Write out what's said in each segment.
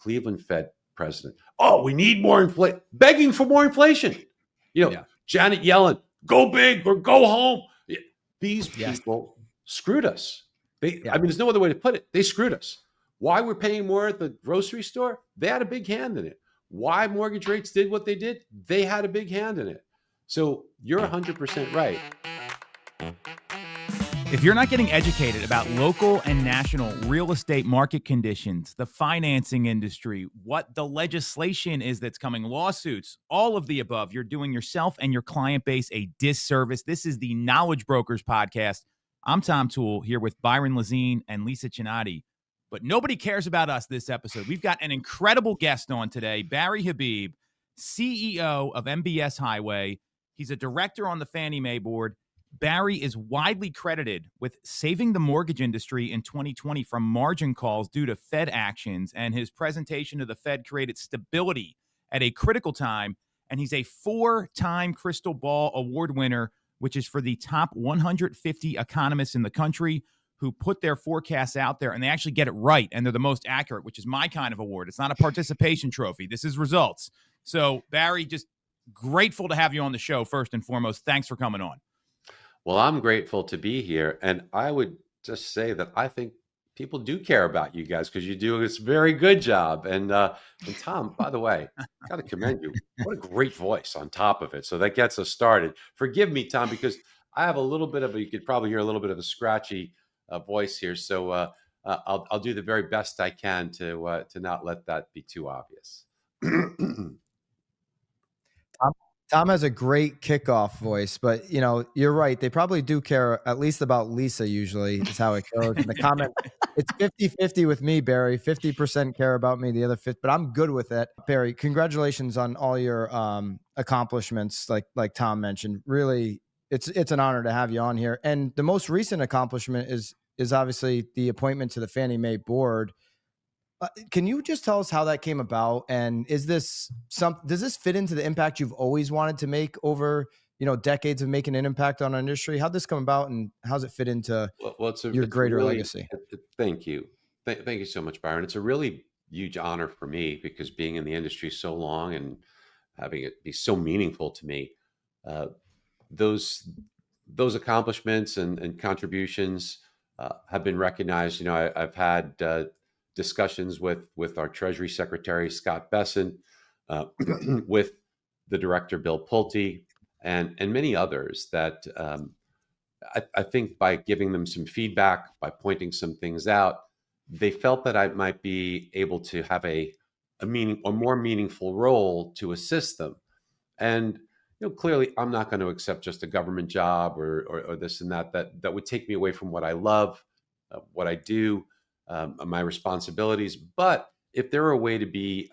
Cleveland Fed president. Oh, we need more inflation, begging for more inflation. Janet Yellen, go big or go home. These people screwed us. There's no other way to put it. They screwed us. Why we're paying more at the grocery store? They had a big hand in it. Why mortgage rates did what they did? They had a big hand in it. So you're 100% right. If you're not getting educated about local and national real estate market conditions, the financing industry, what the legislation is that's coming, lawsuits, all of the above, you're doing yourself and your client base a disservice. This is the Knowledge Brokers Podcast. I'm Tom Toole here with Byron Lazine and Lisa Chinatti. But nobody cares about us this episode. We've got an incredible guest on today, Barry Habib, CEO of MBS Highway. He's a director on the Fannie Mae board. Barry is widely credited with saving the mortgage industry in 2020 from margin calls due to Fed actions, and his presentation to the Fed created stability at a critical time. And he's a 4-time Crystal Ball Award winner, which is for the top 150 economists in the country who put their forecasts out there and they actually get it right and they're the most accurate, which is my kind of award. It's not a participation trophy. This is results. So, Barry, just grateful to have you on the show first and foremost. Thanks for coming on. Well, I'm grateful to be here. And I would just say that I think people do care about you guys because you do this very good job. And Tom, by the way, got to commend you. What a great voice on top of it. So that gets us started. Forgive me, Tom, because I have a little bit of you could probably hear a little bit of a scratchy voice here. So I'll do the very best I can to not let that be too obvious. Tom has a great kickoff voice, but you're right. They probably do care at least about Lisa. Usually is how it goes. In the comment, it's 50-50 with me, Barry. 50% care about me, the other 50, but I'm good with it. Barry, congratulations on all your accomplishments. Like Tom mentioned, really, it's an honor to have you on here. And the most recent accomplishment is obviously the appointment to the Fannie Mae board. Can you just tell us how that came about? And does this fit into the impact you've always wanted to make over, decades of making an impact on our industry? How'd this come about and how's it fit into your greater legacy? Thank you. Thank you so much, Byron. It's a really huge honor for me because being in the industry so long and having it be so meaningful to me, those accomplishments and contributions have been recognized. I've had discussions with our Treasury Secretary, Scott Bessent, with the Director, Bill Pulte, and many others that I think by giving them some feedback, by pointing some things out, they felt that I might be able to have a more meaningful role to assist them. And clearly, I'm not going to accept just a government job or this and that would take me away from what I love, what I do. My responsibilities. But if there were a way to be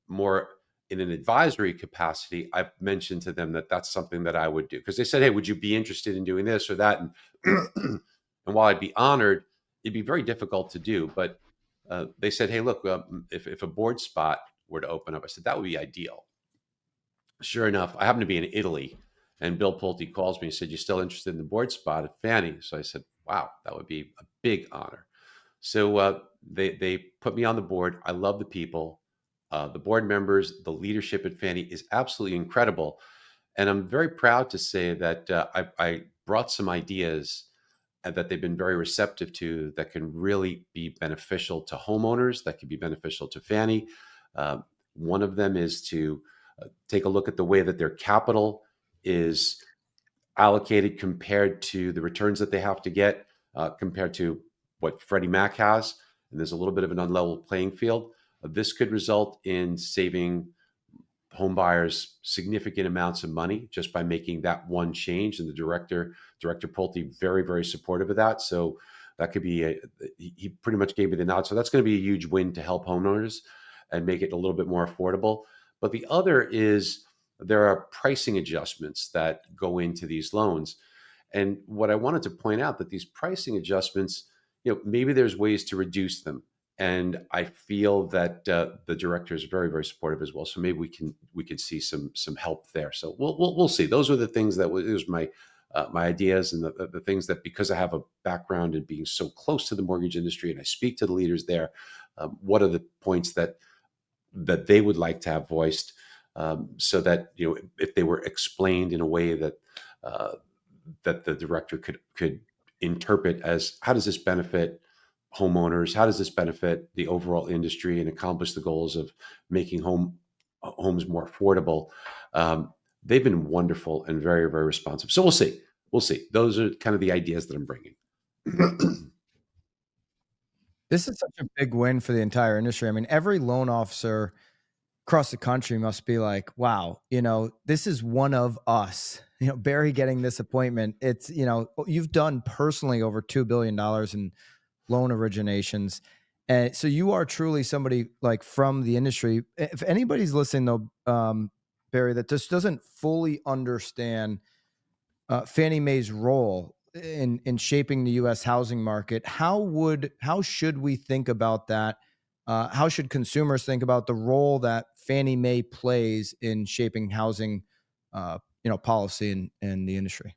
more in an advisory capacity, I've mentioned to them that that's something that I would do. Because they said, hey, would you be interested in doing this or that? And, and while I'd be honored, it'd be very difficult to do. But they said, hey, look, if a board spot were to open up, I said, that would be ideal. Sure enough, I happen to be in Italy. And Bill Pulte calls me and said, you still interested in the board spot at Fannie? So I said, wow, that would be a big honor. So they put me on the board. I love the people, the board members, the leadership at Fannie is absolutely incredible. And I'm very proud to say that I brought some ideas that they've been very receptive to that can really be beneficial to homeowners, that can be beneficial to Fannie. One of them is to take a look at the way that their capital is allocated compared to the returns that they have to get compared to what Freddie Mac has, and there's a little bit of an unlevel playing field. This could result in saving home buyers significant amounts of money just by making that one change. And the Director Pulte, very, very supportive of that. So that could be he pretty much gave me the nod. So that's going to be a huge win to help homeowners and make it a little bit more affordable. But the other is there are pricing adjustments that go into these loans. And what I wanted to point out that these pricing adjustments, maybe there's ways to reduce them. And I feel that the director is very, very supportive as well. So maybe we can see some help there. So we'll see. Those are the things that was my ideas and the things that, because I have a background in being so close to the mortgage industry and I speak to the leaders there, what are the points that that they would like to have voiced, so that if they were explained in a way that uh, that the director could interpret as, how does this benefit homeowners? How does this benefit the overall industry and accomplish the goals of making homes more affordable? They've been wonderful and very, very responsive. So we'll see. We'll see. Those are kind of the ideas that I'm bringing. This is such a big win for the entire industry. I mean, every loan officer across the country must be like, wow, this is one of us. Barry getting this appointment. It's, you've done personally over $2 billion in loan originations. And so you are truly somebody like from the industry. If anybody's listening though, Barry, that just doesn't fully understand Fannie Mae's role in shaping the U.S. housing market, how should we think about that? How should consumers think about the role that Fannie Mae plays in shaping housing, policy in the industry?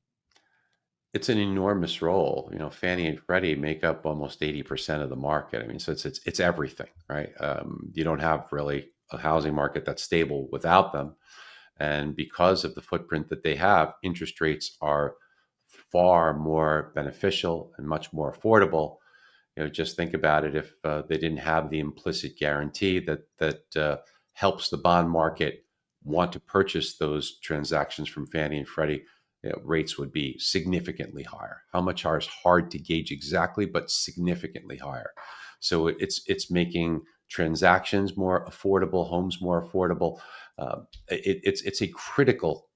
It's an enormous role. Fannie and Freddie make up almost 80% of the market. I mean, so it's everything, right? You don't have really a housing market that's stable without them. And because of the footprint that they have, interest rates are far more beneficial and much more affordable. Just think about it. If they didn't have the implicit guarantee that helps the bond market want to purchase those transactions from Fannie and Freddie, rates would be significantly higher. How much higher is hard to gauge exactly, but significantly higher. So it's making transactions more affordable, homes more affordable. It's a critical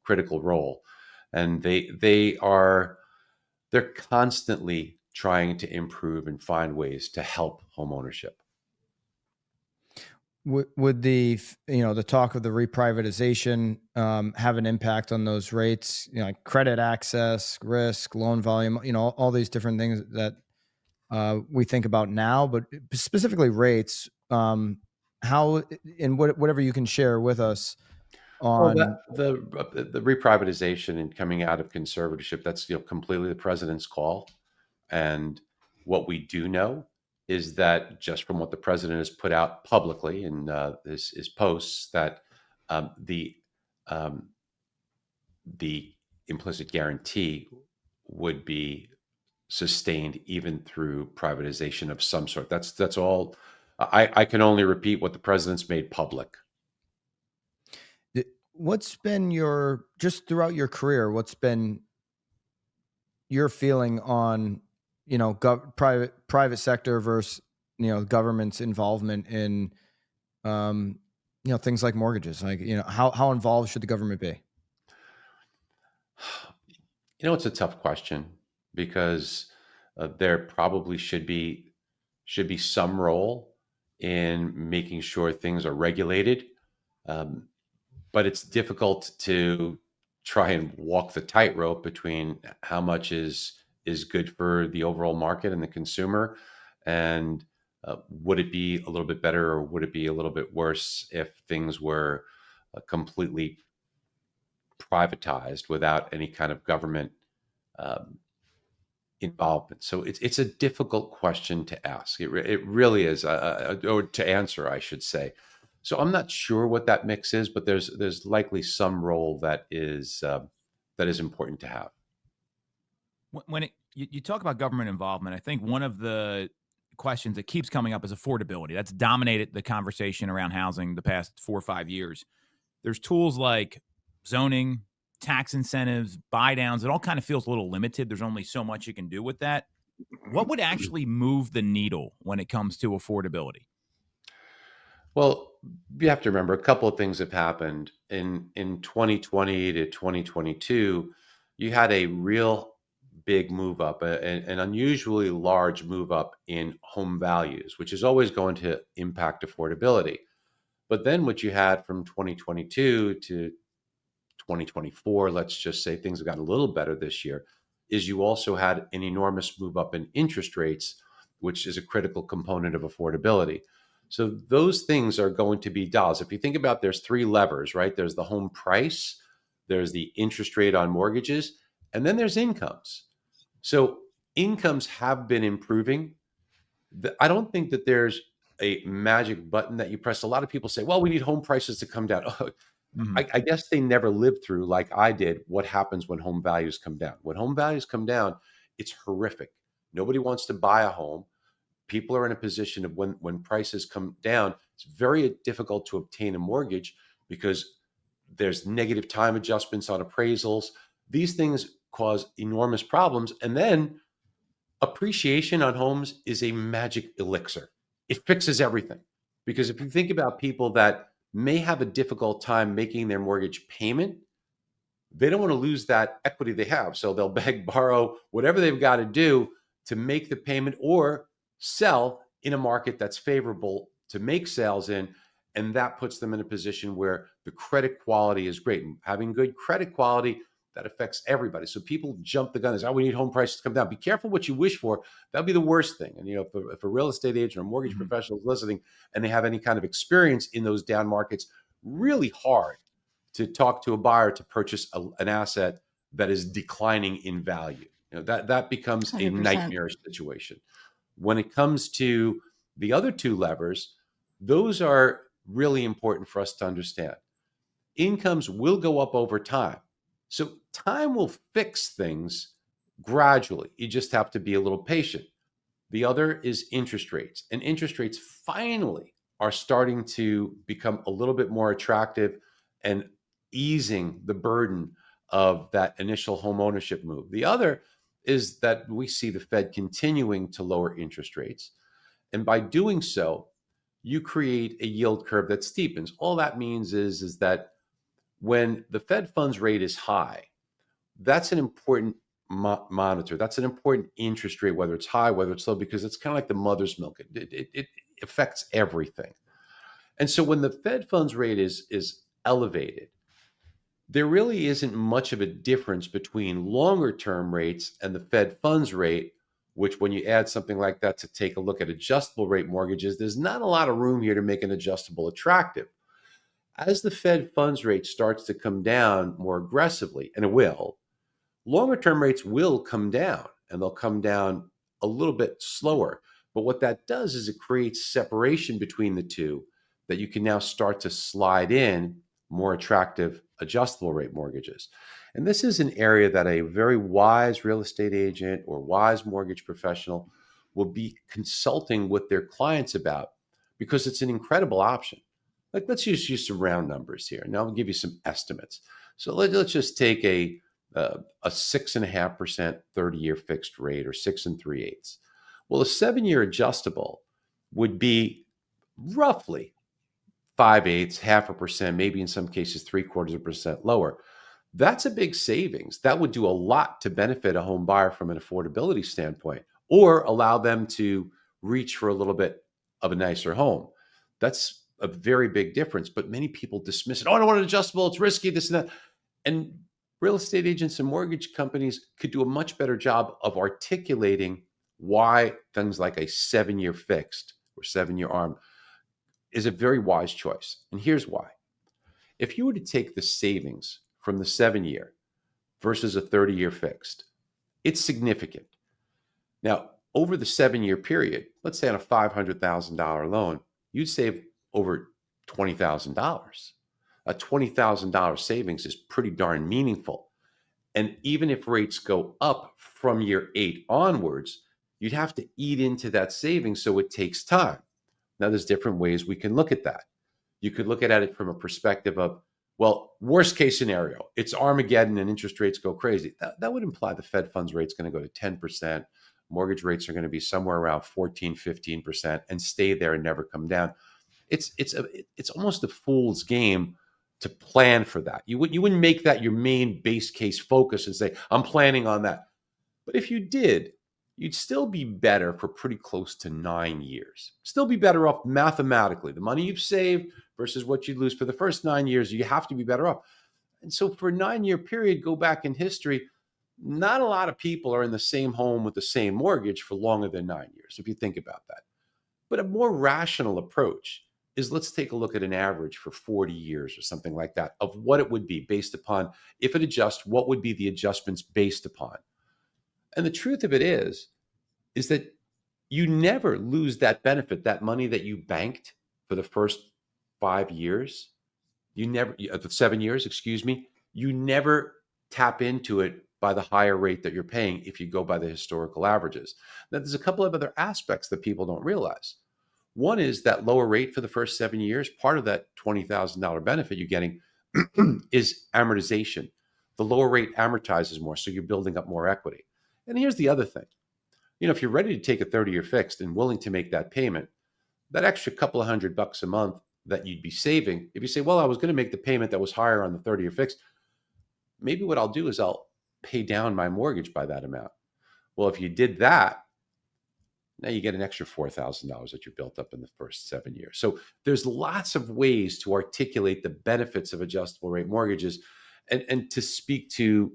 role, and they're constantly trying to improve and find ways to help homeownership. Would the talk of the reprivatization have an impact on those rates? Like credit access, risk, loan volume, all these different things that we think about now, but specifically rates. How and whatever you can share with us Well, on. the reprivatization and coming out of conservatorship, that's completely the president's call. And what we do know is that, just from what the president has put out publicly in his posts, that the um, the implicit guarantee would be sustained even through privatization of some sort. That's all. I can only repeat what the president's made public. What's been just throughout your career, what's been your feeling on, private sector versus, government's involvement in, things like mortgages? Like, how involved should the government be? It's a tough question, because there probably should be some role in making sure things are regulated. Um, but it's difficult to try and walk the tightrope between how much is good for the overall market and the consumer, and would it be a little bit better, or would it be a little bit worse if things were completely privatized without any kind of government um, involvement. So it's a difficult question to ask. It really is, or to answer, I should say. So I'm not sure what that mix is, but there's likely some role that is important to have. When you talk about government involvement, I think one of the questions that keeps coming up is affordability. That's dominated the conversation around housing the past 4 or 5 years. There's tools like zoning, tax incentives, buy downs. It all kind of feels a little limited. There's only so much you can do with that. What would actually move the needle when it comes to affordability? Well, you have to remember, a couple of things have happened in 2020 to 2022. You had a real big move up, an unusually large move up in home values, which is always going to impact affordability. But then what you had from 2022 to 2024, let's just say things have gotten a little better this year, is you also had an enormous move up in interest rates, which is a critical component of affordability. So those things are going to be dials. If you think about, there's three levers, right? There's the home price, there's the interest rate on mortgages, and then there's incomes. So incomes have been improving. I don't think that there's a magic button that you press. A lot of people say, well, we need home prices to come down. I guess they never lived through, like I did, what happens when home values come down. When home values come down, it's horrific. Nobody wants to buy a home. People are in a position of when prices come down, it's very difficult to obtain a mortgage because there's negative time adjustments on appraisals. These things cause enormous problems. And then appreciation on homes is a magic elixir. It fixes everything. Because if you think about people that may have a difficult time making their mortgage payment, they don't want to lose that equity they have. So they'll beg, borrow, whatever they've got to do to make the payment or sell in a market that's favorable to make sales in. And that puts them in a position where the credit quality is great. And having good credit quality, that affects everybody. So people jump the gun and say, oh, we need home prices to come down. Be careful what you wish for. That'd be the worst thing. And if a real estate agent or a mortgage professional is listening and they have any kind of experience in those down markets, really hard to talk to a buyer to purchase an asset that is declining in value. That becomes 100%. a nightmarish situation. When it comes to the other two levers, those are really important for us to understand. Incomes will go up over time. So time will fix things gradually. You just have to be a little patient. The other is interest rates. And interest rates finally are starting to become a little bit more attractive and easing the burden of that initial home ownership move. The other is that we see the Fed continuing to lower interest rates. And by doing so, you create a yield curve that steepens. All that means is that when the Fed funds rate is high, that's an important monitor. That's an important interest rate, whether it's high, whether it's low, because it's kind of like the mother's milk. It affects everything. And so when the Fed funds rate is elevated, there really isn't much of a difference between longer term rates and the Fed funds rate, which when you add something like that to take a look at adjustable rate mortgages, there's not a lot of room here to make an adjustable attractive. As the Fed funds rate starts to come down more aggressively, and it will, longer term rates will come down, and they'll come down a little bit slower. But what that does is it creates separation between the two that you can now start to slide in more attractive adjustable rate mortgages. And this is an area that a very wise real estate agent or wise mortgage professional will be consulting with their clients about, because it's an incredible option. Like, let's use some round numbers here. Now I'll give you some estimates. So let's just take a 6.5% 30-year fixed rate, or 6 3/8. Well, a 7-year adjustable would be roughly 5/8, 0.5%, maybe in some cases 0.75% lower. That's a big savings. That would do a lot to benefit a home buyer from an affordability standpoint, or allow them to reach for a little bit of a nicer home. That's a very big difference, but many people dismiss it. Oh, I don't want an adjustable. It's risky, this and that. And real estate agents and mortgage companies could do a much better job of articulating why things like a 7-year fixed or 7-year ARM is a very wise choice. And here's why. If you were to take the savings from the 7-year versus a 30-year fixed, it's significant. Now, over the 7-year period, let's say on a $500,000 loan, you'd save over $20,000. A $20,000 savings is pretty darn meaningful. And even if rates go up from year 8 onwards, you'd have to eat into that savings, so it takes time. Now, there's different ways we can look at that. You could look at it from a perspective of, well, worst case scenario, it's Armageddon and interest rates go crazy. That would imply the Fed funds rate's going to go to 10%. Mortgage rates are going to be somewhere around 14, 15% and stay there and never come down. It's almost a fool's game to plan for that. You wouldn't make that your main base case focus and say, I'm planning on that. But if you did, you'd still be better for pretty close to 9 years. Still be better off mathematically. The money you've saved versus what you'd lose for the first 9 years, you have to be better off. And so for a 9-year period, go back in history, not a lot of people are in the same home with the same mortgage for longer than 9 years, if you think about that. But a more rational approach is, let's take a look at an average for 40 years or something like that of what it would be based upon, if it adjusts, what would be the adjustments based upon. And the truth of it is that you never lose that benefit, that money that you banked for the first 5 years. You never, 7 years, excuse me. You never tap into it by the higher rate that you're paying if you go by the historical averages. Now, there's a couple of other aspects that people don't realize. One is that lower rate for the first 7 years. Part of that $20,000 benefit you're getting is amortization. The lower rate amortizes more, so you're building up more equity. And here's the other thing. If you're ready to take a 30-year fixed and willing to make that payment, that extra couple of $100 a month that you'd be saving, if you say, well, I was going to make the payment that was higher on the 30-year fixed, maybe what I'll do is I'll pay down my mortgage by that amount. Well, if you did that, now you get an extra $4,000 that you built up in the first 7 years. So there's lots of ways to articulate the benefits of adjustable rate mortgages. And to speak to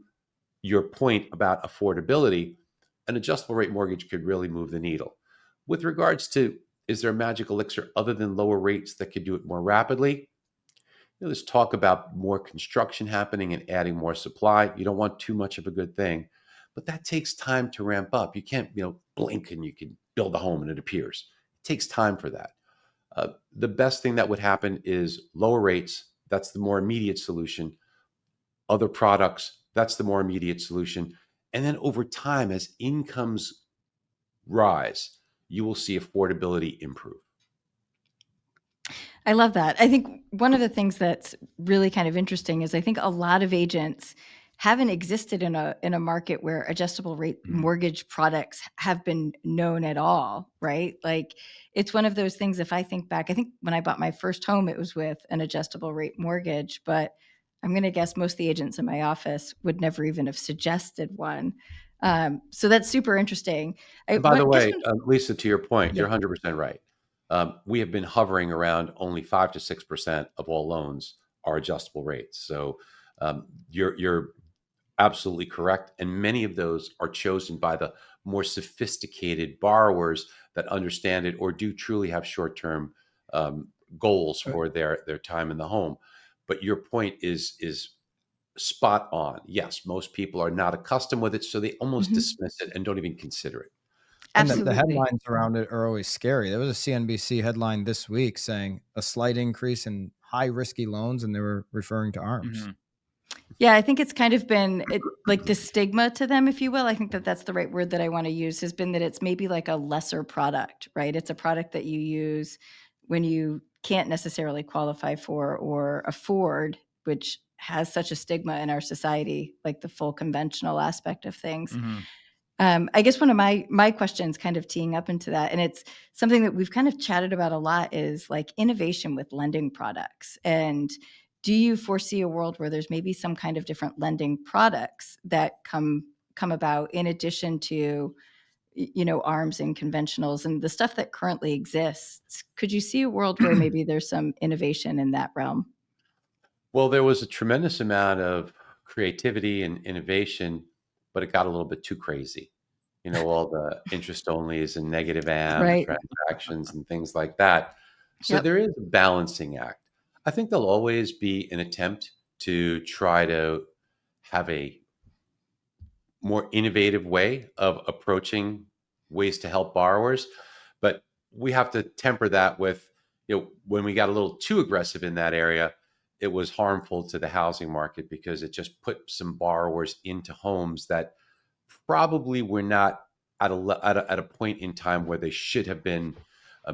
your point about affordability, an adjustable rate mortgage could really move the needle. With regards to, is there a magic elixir other than lower rates that could do it more rapidly? There's talk about more construction happening and adding more supply. You don't want too much of a good thing, but that takes time to ramp up. You can't, blink and you can build a home and it appears. It takes time for that. The best thing that would happen is lower rates. That's the more immediate solution. Other products, that's the more immediate solution. And then over time, as incomes rise, you will see affordability improve. I love that. I think one of the things that's really kind of interesting is I think a lot of agents haven't existed in a market where adjustable rate mortgage products have been known at all, right? Like it's one of those things, if I think back, I think when I bought my first home, it was with an adjustable rate mortgage, but I'm going to guess most of the agents in my office would never even have suggested one. So that's super interesting. By the way, Lisa, to your point, Yeah. you're 100% right. We have been hovering around only 5 to 6% of all loans are adjustable rates. So you're absolutely correct. And many of those are chosen by the more sophisticated borrowers that understand it or do truly have short-term goals for their time in the home. But your point is spot on. Yes, most people are not accustomed with it, so they almost dismiss it and don't even consider it. And Absolutely. the headlines around it are always scary. There was a CNBC headline this week saying a slight increase in high risky loans, and they were referring to ARMs. Yeah, I think it's kind of been like the stigma to them, if you will. I think that that's the right word that I want to use, has been that it's maybe like a lesser product, right? It's a product that you use when you can't necessarily qualify for or afford, which has such a stigma in our society, like the full conventional aspect of things. I guess one of my questions kind of teeing up into that, and it's something that we've kind of chatted about a lot, is like innovation with lending products. And do you foresee a world where there's maybe some kind of different lending products that come about in addition to, ARMs and conventionals and the stuff that currently exists? Could you see a world where maybe there's some innovation in that realm? Well, there was a tremendous amount of creativity and innovation, but it got a little bit too crazy. All the interest onlys and negative AM Right. transactions and things like that. So Yep. there is a balancing act. I think there'll always be an attempt to try to have a more innovative way of approaching ways to help borrowers. But we have to temper that with, when we got a little too aggressive in that area, it was harmful to the housing market because it just put some borrowers into homes that probably were not at a point in time where they should have been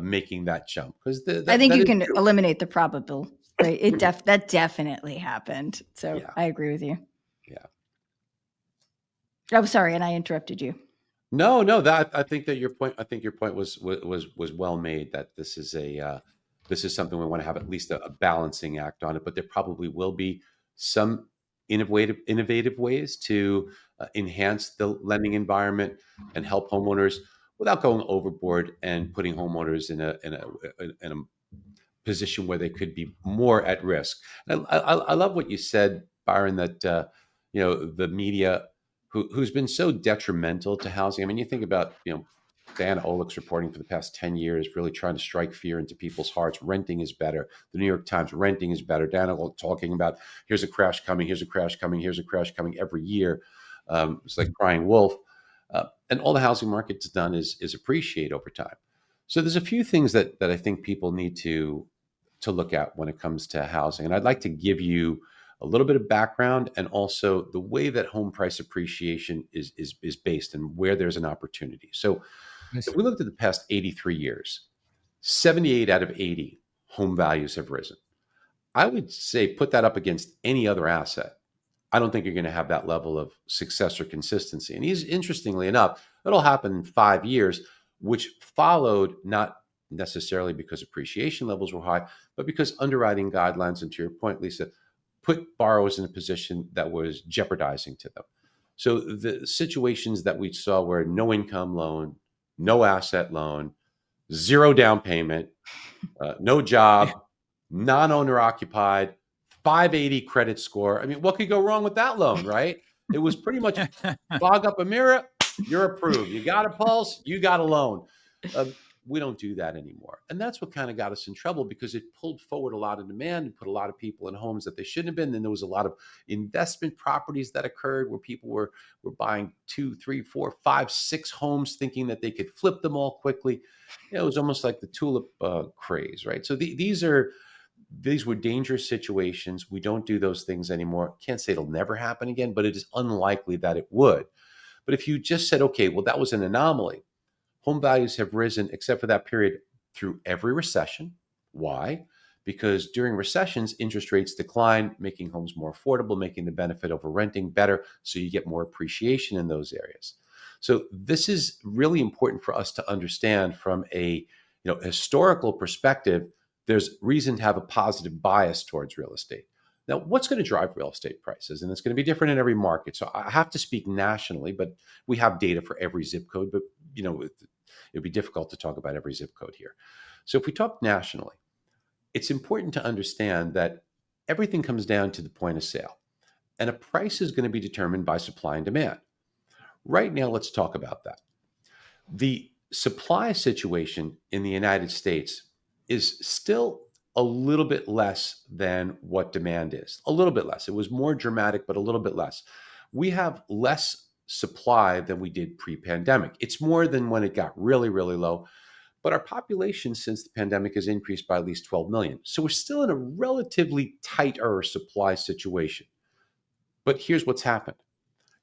making that jump. Because I think you can eliminate the probable, right? That definitely happened. So Yeah. I agree with you. Yeah. Oh, sorry, and I interrupted you. No, I think your point was well made, that this is something we want to have at least a balancing act on it, but there probably will be some innovative ways to enhance the lending environment and help homeowners without going overboard and putting homeowners in a position where they could be more at risk. And I love what you said, Byron, that the media who's been so detrimental to housing. I mean, you think about Dan Olick's reporting for the past 10 years, really trying to strike fear into people's hearts. Renting is better. The New York Times, renting is better. Dan Olick talking about here's a crash coming, here's a crash coming, here's a crash coming every year. It's like crying wolf. And all the housing market's done is appreciate over time. So there's a few things that I think people need to look at when it comes to housing. And I'd like to give you a little bit of background and also the way that home price appreciation is based and where there's an opportunity. So Nice. if we looked at the past 83 years, 78 out of 80 home values have risen. I would say put that up against any other asset. I don't think you're going to have that level of success or consistency. And interestingly enough, it'll happen in 5 years, which followed not necessarily because appreciation levels were high, but because underwriting guidelines, and to your point, Lisa, put borrowers in a position that was jeopardizing to them. So the situations that we saw were no income loan, no asset loan, zero down payment, no job, non-owner occupied, 580 credit score. I mean, what could go wrong with that loan, right? It was pretty much fog up a mirror, you're approved. You got a pulse, you got a loan. We don't do that anymore. And that's what kind of got us in trouble, because it pulled forward a lot of demand and put a lot of people in homes that they shouldn't have been. Then there was a lot of investment properties that occurred where people were buying 2, 3, 4, 5, 6 homes thinking that they could flip them all quickly. It was almost like the tulip craze, right? So these were dangerous situations. We don't do those things anymore. Can't say it'll never happen again, but it is unlikely that it would. But if you just said, okay, well, that was an anomaly. Home values have risen, except for that period, through every recession. Why? Because during recessions, interest rates decline, making homes more affordable, making the benefit over renting better, so you get more appreciation in those areas. So this is really important for us to understand from a historical perspective. There's reason to have a positive bias towards real estate. Now, what's going to drive real estate prices? And it's going to be different in every market. So I have to speak nationally, but we have data for every zip code. But it'd be difficult to talk about every zip code here. So if we talk nationally, it's important to understand that everything comes down to the point of sale. And a price is going to be determined by supply and demand. Right now, let's talk about that. The supply situation in the United States is still a little bit less than what demand is. A little bit less. It was more dramatic, but a little bit less. We have less supply than we did pre-pandemic. It's more than when it got really, really low. But our population since the pandemic has increased by at least 12 million. So we're still in a relatively tighter supply situation. But here's what's happened.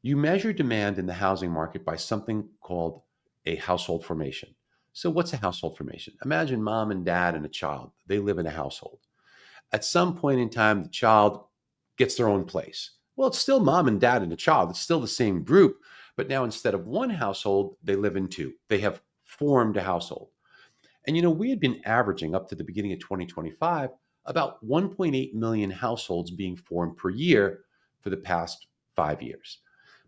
You measure demand in the housing market by something called a household formation. So what's a household formation? Imagine mom and dad and a child. They live in a household. At some point in time, the child gets their own place. Well, it's still mom and dad and a child. It's still the same group. But now instead of one household, they live in two. They have formed a household. And we had been averaging up to the beginning of 2025 about 1.8 million households being formed per year for the past 5 years.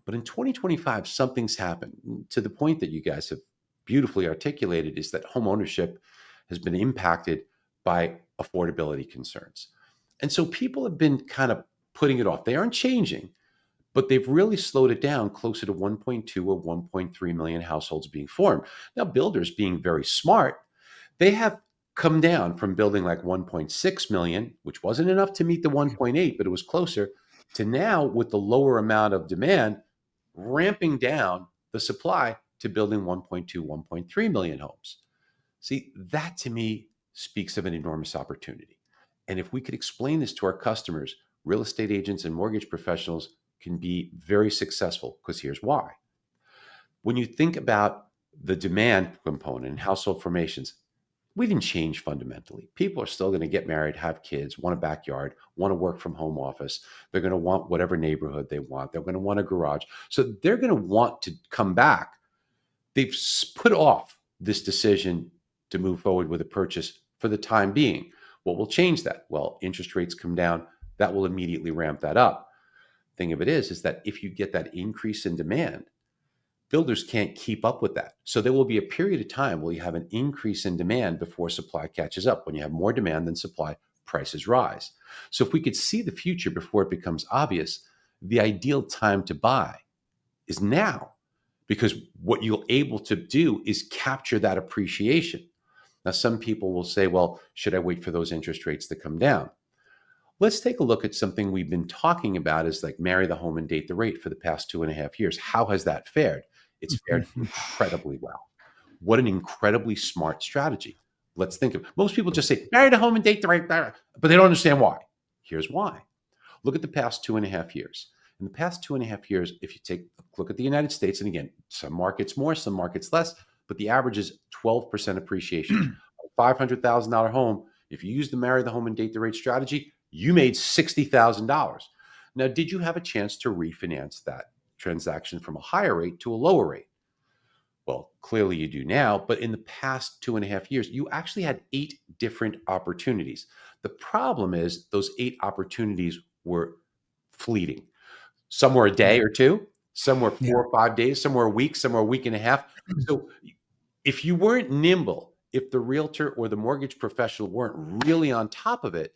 But in 2025, something's happened to the point that you guys have beautifully articulated, is that home ownership has been impacted by affordability concerns. And so people have been kind of putting it off. They aren't changing, but they've really slowed it down closer to 1.2 or 1.3 million households being formed. Now, builders being very smart, they have come down from building like 1.6 million, which wasn't enough to meet the 1.8, but it was closer, to now with the lower amount of demand, ramping down the supply to building 1.2, 1.3 million homes. See, that to me speaks of an enormous opportunity. And if we could explain this to our customers, real estate agents and mortgage professionals can be very successful, because here's why. When you think about the demand component in household formations, we didn't change fundamentally. People are still going to get married, have kids, want a backyard, want to work from home office. They're going to want whatever neighborhood they want. They're going to want a garage. So they're going to want to come back. They've put off this decision to move forward with a purchase for the time being. What will change that? Well, interest rates come down. That will immediately ramp that up. Thing of it is that if you get that increase in demand, builders can't keep up with that. So there will be a period of time where you have an increase in demand before supply catches up. When you have more demand than supply, prices rise. So if we could see the future before it becomes obvious, the ideal time to buy is now, because what you're able to do is capture that appreciation. Now, some people will say, well, should I wait for those interest rates to come down? Let's take a look at something we've been talking about, is like marry the home and date the rate for the past 2.5 years. How has that fared? It's fared incredibly well. What an incredibly smart strategy. Let's think of most people just say, marry the home and date the right, but they don't understand why. Here's why. Look at the past 2.5 years. In the past 2.5 years, if you take a look at the United States, and again, some markets more, some markets less, but the average is 12% appreciation. A $500,000 home, if you use the marry the home and date the rate strategy, you made $60,000. Now, did you have a chance to refinance that transaction from a higher rate to a lower rate? Well, clearly you do now, but in the past 2.5 years, you actually had 8 different opportunities. The problem is those 8 opportunities were fleeting. Some were a day or two, some were 4 or 5 days, some were a week, some were a week and a half. So if you weren't nimble, if the realtor or the mortgage professional weren't really on top of it,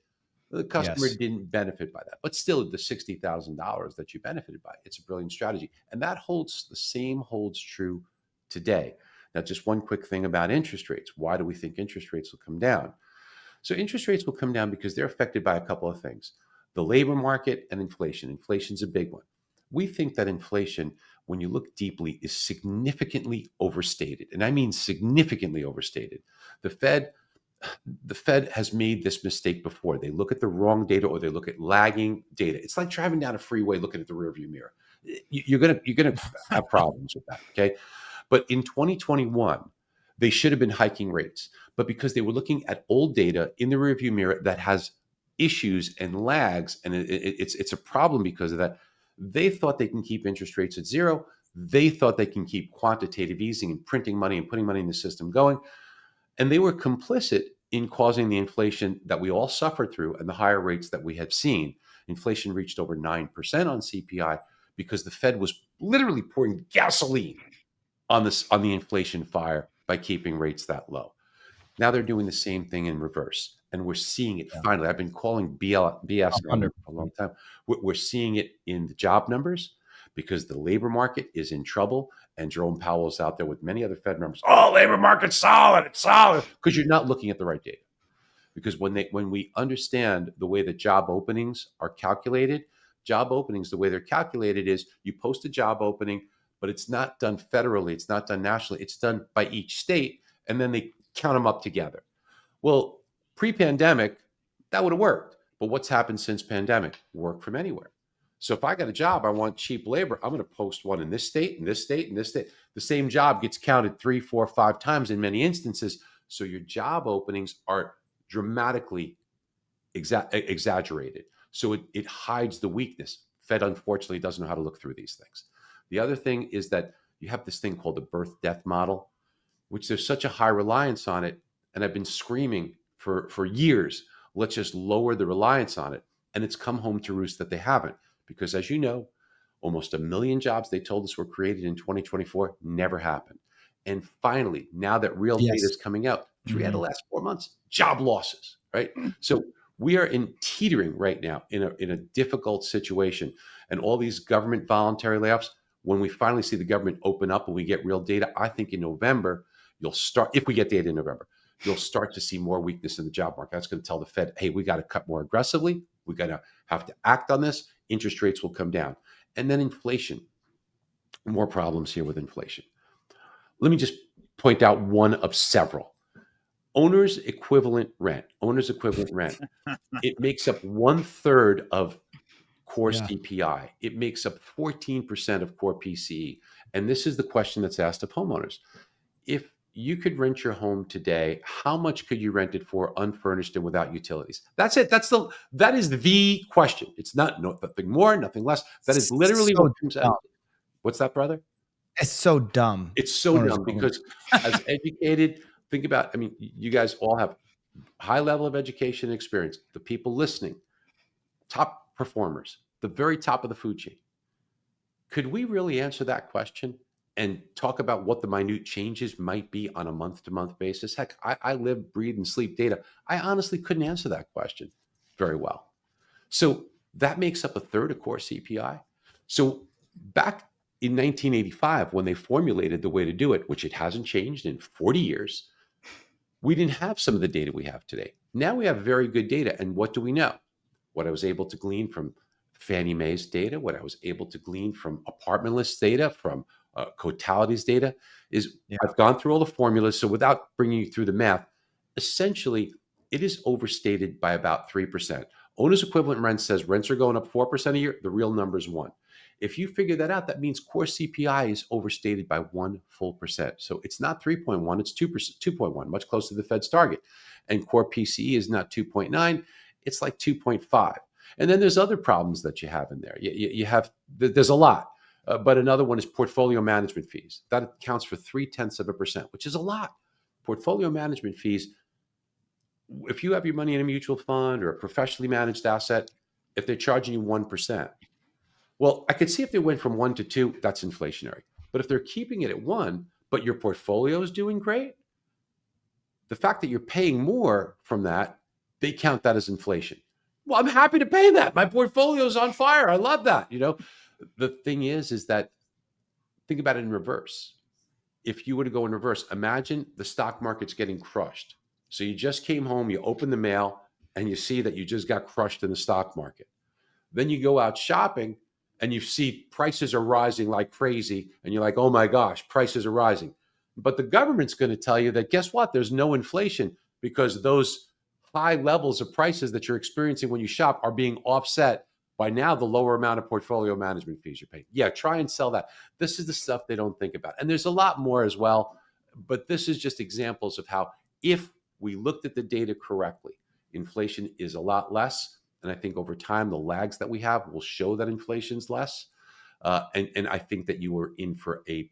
the customer didn't benefit by that. But still, the $60,000 that you benefited by, it's a brilliant strategy. And that the same holds true today. Now, just one quick thing about interest rates. Why do we think interest rates will come down? So interest rates will come down because they're affected by a couple of things: the labor market and inflation. Inflation's a big one. We think that inflation, when you look deeply, is significantly overstated. And I mean significantly overstated. The Fed has made this mistake before. They look at the wrong data or they look at lagging data. It's like driving down a freeway looking at the rearview mirror. You're gonna have problems with that. Okay. But in 2021, they should have been hiking rates. But because they were looking at old data in the rearview mirror that has issues and lags, and it's a problem because of that, they thought they can keep interest rates at zero. They thought they can keep quantitative easing and printing money and putting money in the system going. And they were complicit in causing the inflation that we all suffered through and the higher rates that we had seen. Inflation reached over 9% on CPI because the Fed was literally pouring gasoline on the inflation fire by keeping rates that low. Now they're doing the same thing in reverse. And we're seeing it finally. I've been calling BS for a long time. We're seeing it in the job numbers because the labor market is in trouble. And Jerome Powell is out there with many other Fed members. Oh, labor market's solid. It's solid. Because you're not looking at the right data. Because when we understand the way that job openings are calculated, the way they're calculated is you post a job opening, but it's not done federally. It's not done nationally. It's done by each state. And then they count them up together. Well, pre-pandemic, that would have worked. But what's happened since pandemic? Work from anywhere. So if I got a job, I want cheap labor, I'm going to post one in this state, in this state, in this state. The same job gets counted 3, 4, 5 times in many instances. So your job openings are dramatically exaggerated. So it hides the weakness. Fed, unfortunately, doesn't know how to look through these things. The other thing is that you have this thing called the birth-death model, which there's such a high reliance on it. And I've been screaming for years, let's just lower the reliance on it. And it's come home to roost that they haven't. Because as you know, almost 1 million jobs they told us were created in 2024 never happened. And finally, now that real data is coming out, 3 out of the last 4 months, job losses, right? So we are teetering right now in a difficult situation. And all these government voluntary layoffs, when we finally see the government open up and we get real data, I think in November, if we get data in November, you'll start to see more weakness in the job market. That's going to tell the Fed, hey, we got to cut more aggressively. We got to have to act on this. Interest rates will come down. And then inflation, more problems here with inflation. Let me just point out one of several. Owner's equivalent rent. It makes up 1/3 of core CPI. It makes up 14% of core PCE. And this is the question that's asked of homeowners. If you could rent your home today, how much could you rent it for unfurnished and without utilities? That's it. That is the question. It's nothing more, nothing less. That is literally what comes out. What's that, brother? It's so dumb. It's so dumb because as educated, think about, you guys all have high level of education and experience. The people listening, top performers, the very top of the food chain. Could we really answer that question and talk about what the minute changes might be on a month-to-month basis? Heck, I live, breathe, and sleep data. I honestly couldn't answer that question very well. So that makes up 1/3 of core CPI. So back in 1985, when they formulated the way to do it, which it hasn't changed in 40 years, we didn't have some of the data we have today. Now we have very good data. And what do we know? What I was able to glean from Fannie Mae's data, what I was able to glean from apartment list data, from Cotality's data is, Yeah. I've gone through all the formulas. So without bringing you through the math, essentially it is overstated by about 3%. Owner's equivalent rent says rents are going up 4% a year. The real number is 1. If you figure that out, that means core CPI is overstated by 1 full percent. So it's not 3.1, it's 2%, 2.1, much closer to the Fed's target. And core PCE is not 2.9, it's like 2.5. And then there's other problems that you have in there. You have, there's a lot. But another one is portfolio management fees. That accounts for 0.3%, which is a lot. Portfolio management fees, if you have your money in a mutual fund or a professionally managed asset, if they're charging you 1%, well, I could see if they went from 1 to 2, that's inflationary. But if they're keeping it at 1, but your portfolio is doing great, the fact that you're paying more from that, they count that as inflation. Well, I'm happy to pay that. My portfolio's on fire. I love that. The thing is that, think about it in reverse. If you were to go in reverse, imagine the stock market's getting crushed. So you just came home, you open the mail, and you see that you just got crushed in the stock market. Then you go out shopping and you see prices are rising like crazy. And you're like, oh my gosh, prices are rising. But the government's going to tell you that, guess what? There's no inflation because those high levels of prices that you're experiencing when you shop are being offset by now the lower amount of portfolio management fees you're paying. Yeah, try and sell that. This is the stuff they don't think about. And there's a lot more as well. But this is just examples of how, if we looked at the data correctly, inflation is a lot less. And I think over time, the lags that we have will show that inflation's less. And I think that you are in for a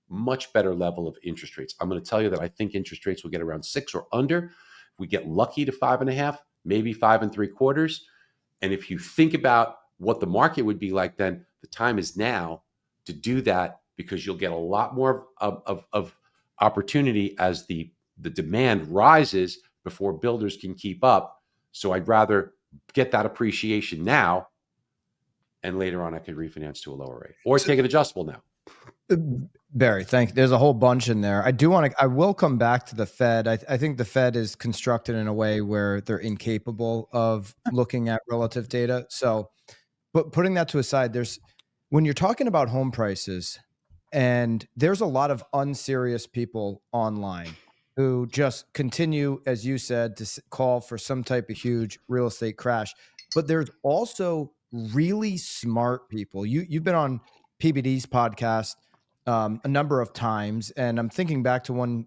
much better level of interest rates. I'm going to tell you that I think interest rates will get around 6 or under. If we get lucky to 5.5, maybe 5 3/4. And if you think about what the market would be like, then the time is now to do that, because you'll get a lot more of opportunity as the demand rises before builders can keep up. So I'd rather get that appreciation now, and later on I could refinance to a lower rate or take an adjustable now. Barry, thank you. There's a whole bunch in there. I will come back to the Fed. I think the Fed is constructed in a way where they're incapable of looking at relative data. So, but putting that to aside, when you're talking about home prices, and there's a lot of unserious people online who just continue, as you said, to call for some type of huge real estate crash. But there's also really smart people. You've been on PBD's podcast a number of times, and I'm thinking back to one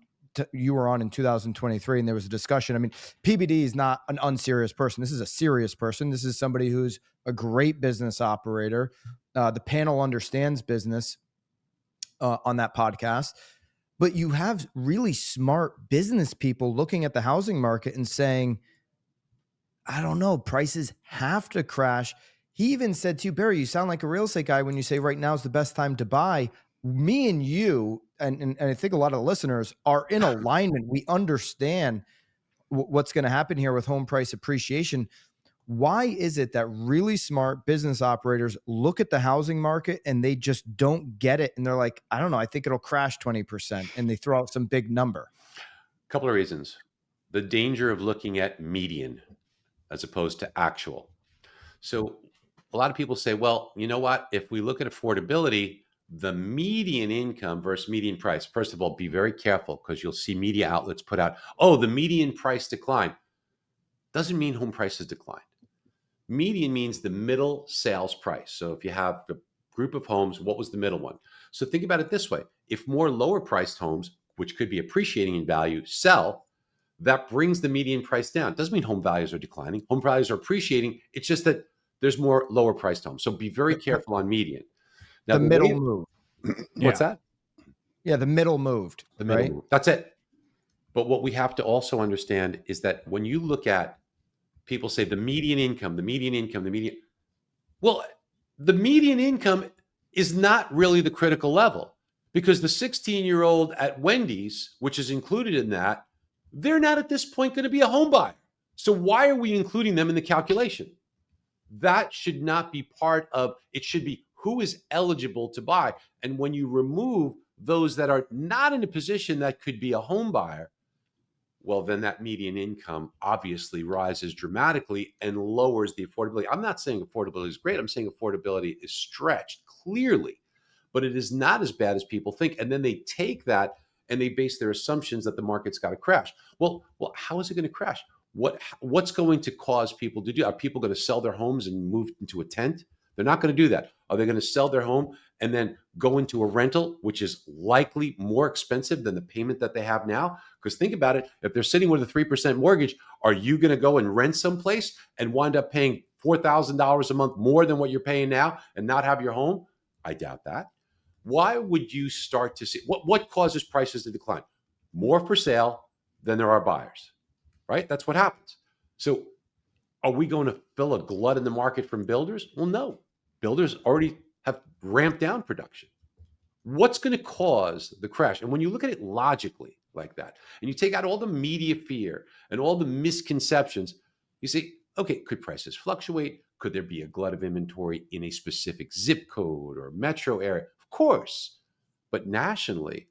you were on in 2023, and there was a discussion. I mean, PBD is not an unserious person. This is a serious person. This is somebody who's a great business operator. The panel understands business on that podcast. But you have really smart business people looking at the housing market and saying, I don't know, prices have to crash. He even said to you, Barry, you sound like a real estate guy when you say right now is the best time to buy. Me and you, and I think a lot of the listeners are in alignment. We understand what's going to happen here with home price appreciation. Why is it that really smart business operators look at the housing market and they just don't get it? And they're like, I don't know, I think it'll crash 20%. And they throw out some big number. A couple of reasons. The danger of looking at median as opposed to actual. So a lot of people say, well, you know what? If we look at affordability, the median income versus median price, first of all, be very careful, because you'll see media outlets put out, oh, the median price decline. Doesn't mean home prices decline. Median means the middle sales price. So if you have a group of homes, what was the middle one? So think about it this way. If more lower priced homes, which could be appreciating in value, sell, that brings the median price down. Doesn't mean home values are declining. Home values are appreciating. It's just that there's more lower priced homes. So be very careful on median. Now, the middle moved. What's that? Yeah, the middle moved. The middle right? moved. That's it. But what we have to also understand is that when you look at, people say the median income, the median income, the median. Well, the median income is not really the critical level, because the 16-year-old at Wendy's, which is included in that, they're not at this point going to be a home buyer. So why are we including them in the calculation? That should not be part of it. Should be who is eligible to buy. And when you remove those that are not in a position that could be a home buyer, well, then that median income obviously rises dramatically and lowers the affordability. I'm not saying affordability is great. I'm saying affordability is stretched clearly. but it is not as bad as people think. And then they take that and they base their assumptions that the market's got to crash. Well, how is it going to crash? What's going to cause people to do? Are people going to sell their homes and move into a tent? They're not going to do that. Are they going to sell their home and then go into a rental, which is likely more expensive than the payment that they have now? Because think about it. If they're sitting with a 3% mortgage, are you going to go and rent someplace and wind up paying $4,000 a month more than what you're paying now and not have your home? I doubt that. Why would you start to see what causes prices to decline? More for sale than there are buyers, right? That's what happens. So are we going to fill a glut in the market from builders? Well, no. Builders already have ramped down production. What's going to cause the crash? And when you look at it logically like that, and you take out all the media fear and all the misconceptions, you say, okay, could prices fluctuate? Could there be a glut of inventory in a specific zip code or metro area? Of course. But nationally,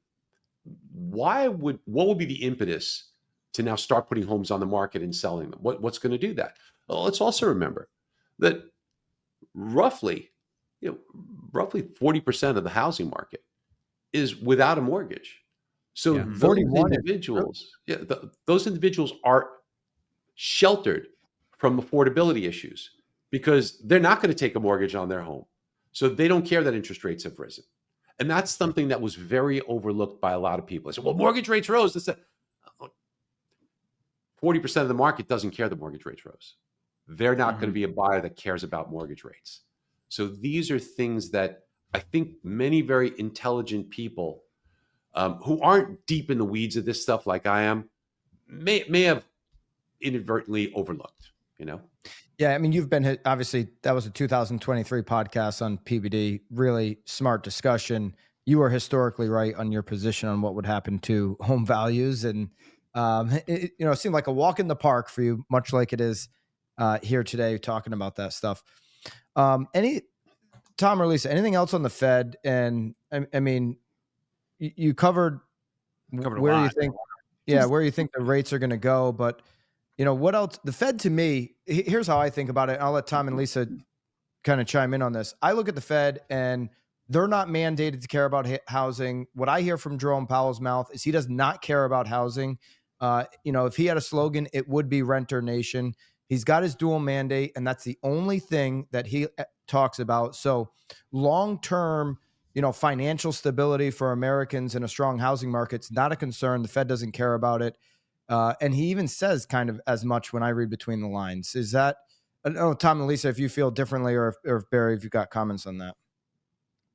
what would be the impetus to now start putting homes on the market and selling them? What's going to do that? Well, let's also remember that roughly 40% of the housing market is without a mortgage. So Yeah. those 41 is individuals, those individuals are sheltered from affordability issues because they're not going to take a mortgage on their home. So they don't care that interest rates have risen. And that's something that was very overlooked by a lot of people. They said, well, mortgage rates rose. 40% of the market doesn't care that mortgage rates rose. They're not going to be a buyer that cares about mortgage rates. So these are things that I think many very intelligent people who aren't deep in the weeds of this stuff like I am may have inadvertently overlooked, Yeah, I mean, you've been obviously that was a 2023 podcast on PBD. Really smart discussion. You were historically right on your position on what would happen to home values, and it seemed like a walk in the park for you, much like it is here today, talking about that stuff. Any Tom or Lisa, anything else on the Fed? And I mean, you covered where you think, where you think the rates are going to go, but. What else? The Fed, to me, here's how I think about it. I'll let Tom and Lisa kind of chime in on this. I look at the Fed and they're not mandated to care about housing. What I hear from Jerome Powell's mouth is he does not care about housing. If he had a slogan, it would be Renter Nation. He's got his dual mandate, and that's the only thing that he talks about. So long-term, financial stability for Americans in a strong housing market's not a concern. The Fed doesn't care about it. And he even says kind of as much when I read between the lines. Is that, I don't know, Tom and Lisa, if you feel differently, or if Barry, if you've got comments on that.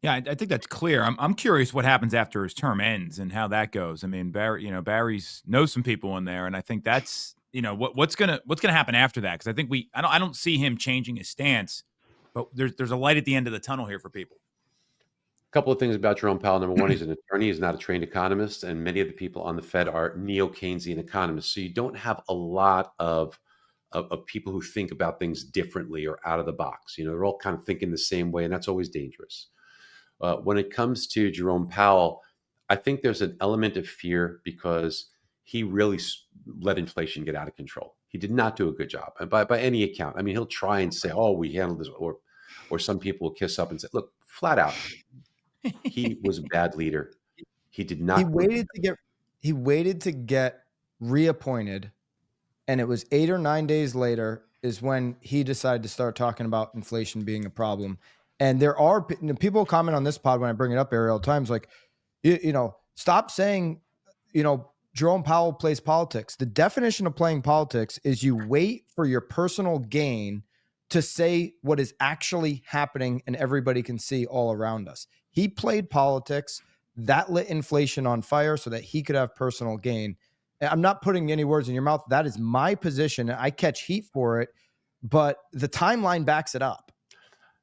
Yeah, I think that's clear. I'm curious what happens after his term ends and how that goes. I mean, Barry's knows some people in there, and I think that's what's gonna happen after that, because I think I don't see him changing his stance, but there's a light at the end of the tunnel here for people. Couple of things about Jerome Powell. Number one, he's an attorney. He's not a trained economist. And many of the people on the Fed are neo-Keynesian economists. So you don't have a lot of people who think about things differently or out of the box. They're all kind of thinking the same way, and that's always dangerous. When it comes to Jerome Powell, I think there's an element of fear because he really let inflation get out of control. He did not do a good job, and by any account. I mean, he'll try and say, "Oh, we handled this," or some people will kiss up and say, "Look, flat out." He was a bad leader. He did not. He waited to get reappointed, and it was 8 or 9 days later is when he decided to start talking about inflation being a problem. And there are people comment on this pod when I bring it up, Ariel, at times like, stop saying, Jerome Powell plays politics. The definition of playing politics is you wait for your personal gain to say what is actually happening and everybody can see all around us. He played politics that lit inflation on fire so that he could have personal gain. I'm not putting any words in your mouth. That is my position. I catch heat for it, but the timeline backs it up.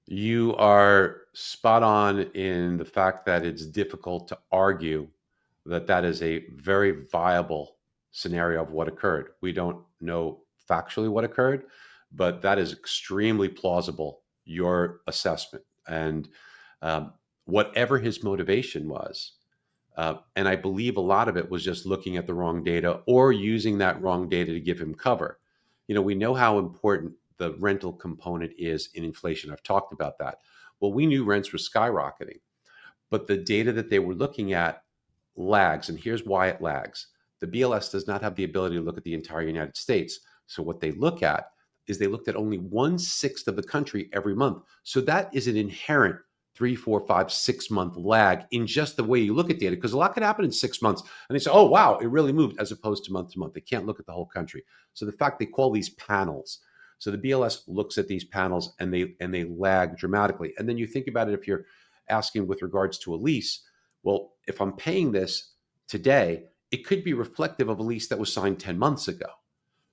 You are spot on in the fact that it's difficult to argue that is a very viable scenario of what occurred. We don't know factually what occurred, but that is extremely plausible, your assessment. And whatever his motivation was, and I believe a lot of it was just looking at the wrong data or using that wrong data to give him cover. We know how important the rental component is in inflation. I've talked about that. Well, we knew rents were skyrocketing, but the data that they were looking at lags. And here's why it lags. The BLS does not have the ability to look at the entire United States. So what they look at is they looked at only 1/6 of the country every month. So that is an inherent 3, 4, 5, 6 month lag in just the way you look at data, because a lot could happen in 6 months. And they say, oh, wow, it really moved, as opposed to month. They can't look at the whole country. So the fact they call these panels. So the BLS looks at these panels and they lag dramatically. And then you think about it, if you're asking with regards to a lease, well, if I'm paying this today, it could be reflective of a lease that was signed 10 months ago.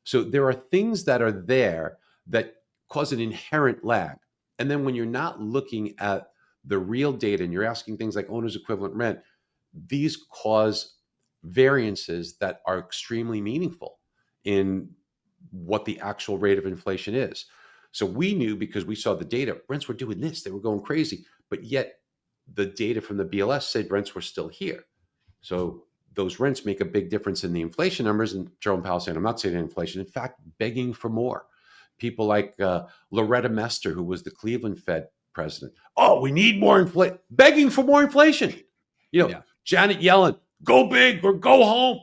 So there are things that are there that cause an inherent lag. And then when you're not looking at the real data and you're asking things like owner's equivalent rent, these cause variances that are extremely meaningful in what the actual rate of inflation is. So we knew, because we saw the data, rents were doing this, they were going crazy, but yet the data from the BLS said rents were still here. So those rents make a big difference in the inflation numbers. And Jerome Powell saying, I'm not saying inflation, in fact, begging for more. People like Loretta Mester, who was the Cleveland Fed president. Oh, we need more inflation, begging for more inflation. Janet Yellen, go big or go home.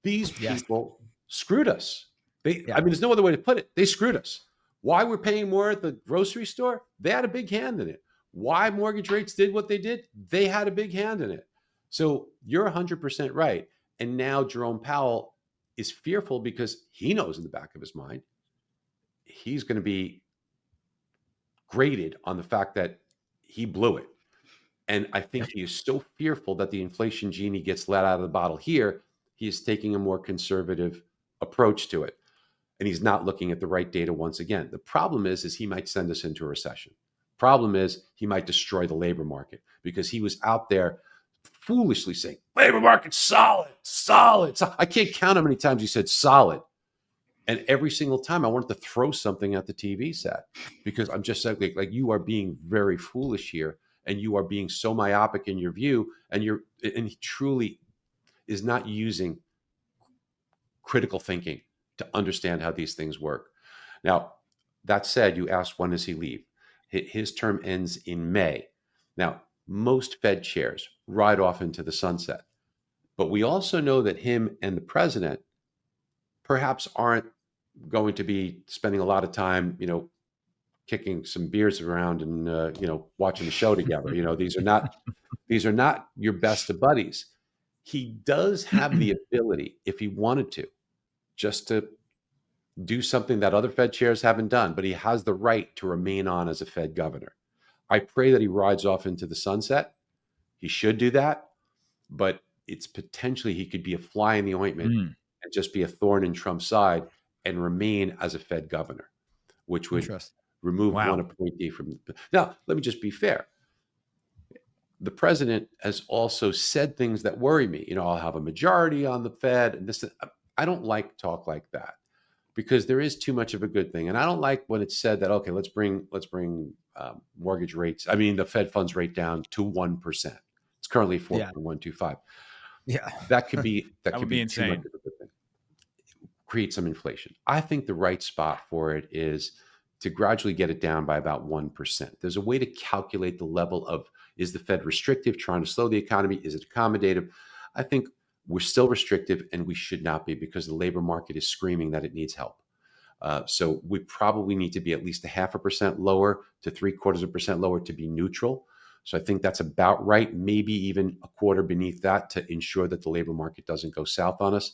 These people screwed us. I mean, there's no other way to put it. They screwed us. Why we're paying more at the grocery store? They had a big hand in it. Why mortgage rates did what they did? They had a big hand in it. So you're 100% right. And now Jerome Powell is fearful because he knows in the back of his mind, he's going to be graded on the fact that he blew it. And I think he is so fearful that the inflation genie gets let out of the bottle here. He is taking a more conservative approach to it. And he's not looking at the right data once again. The problem is he might send us into a recession. Problem is he might destroy the labor market, because he was out there foolishly saying, labor market's solid. I can't count how many times he said solid. And every single time I wanted to throw something at the TV set, because I'm just like you are being very foolish here, and you are being so myopic in your view, and he truly is not using critical thinking to understand how these things work. Now, that said, you asked, when does he leave? His term ends in May. Now, most Fed chairs ride off into the sunset, but we also know that him and the president perhaps aren't going to be spending a lot of time, kicking some beers around and watching the show together. These are not your best of buddies. He does have the ability, if he wanted to, just to do something that other Fed chairs haven't done, but he has the right to remain on as a Fed governor. I pray that he rides off into the sunset. He should do that, but it's potentially he could be a fly in the ointment and just be a thorn in Trump's side and remain as a Fed governor, which would remove one appointee from. Now, let me just be fair. The president has also said things that worry me. I'll have a majority on the Fed, and this. I don't like talk like that, because there is too much of a good thing, and I don't like when it's said that, okay, let's bring mortgage rates. I mean, the Fed funds rate down to 1%. It's currently 4.125. Yeah, that could be insane. Too much of a good thing. Create some inflation. I think the right spot for it is to gradually get it down by about 1%. There's a way to calculate the level of, is the Fed restrictive, trying to slow the economy? Is it accommodative? I think we're still restrictive, and we should not be, because the labor market is screaming that it needs help. So we probably need to be at least 0.5% lower to 0.75% lower to be neutral. So I think that's about right. Maybe even a quarter beneath that to ensure that the labor market doesn't go south on us.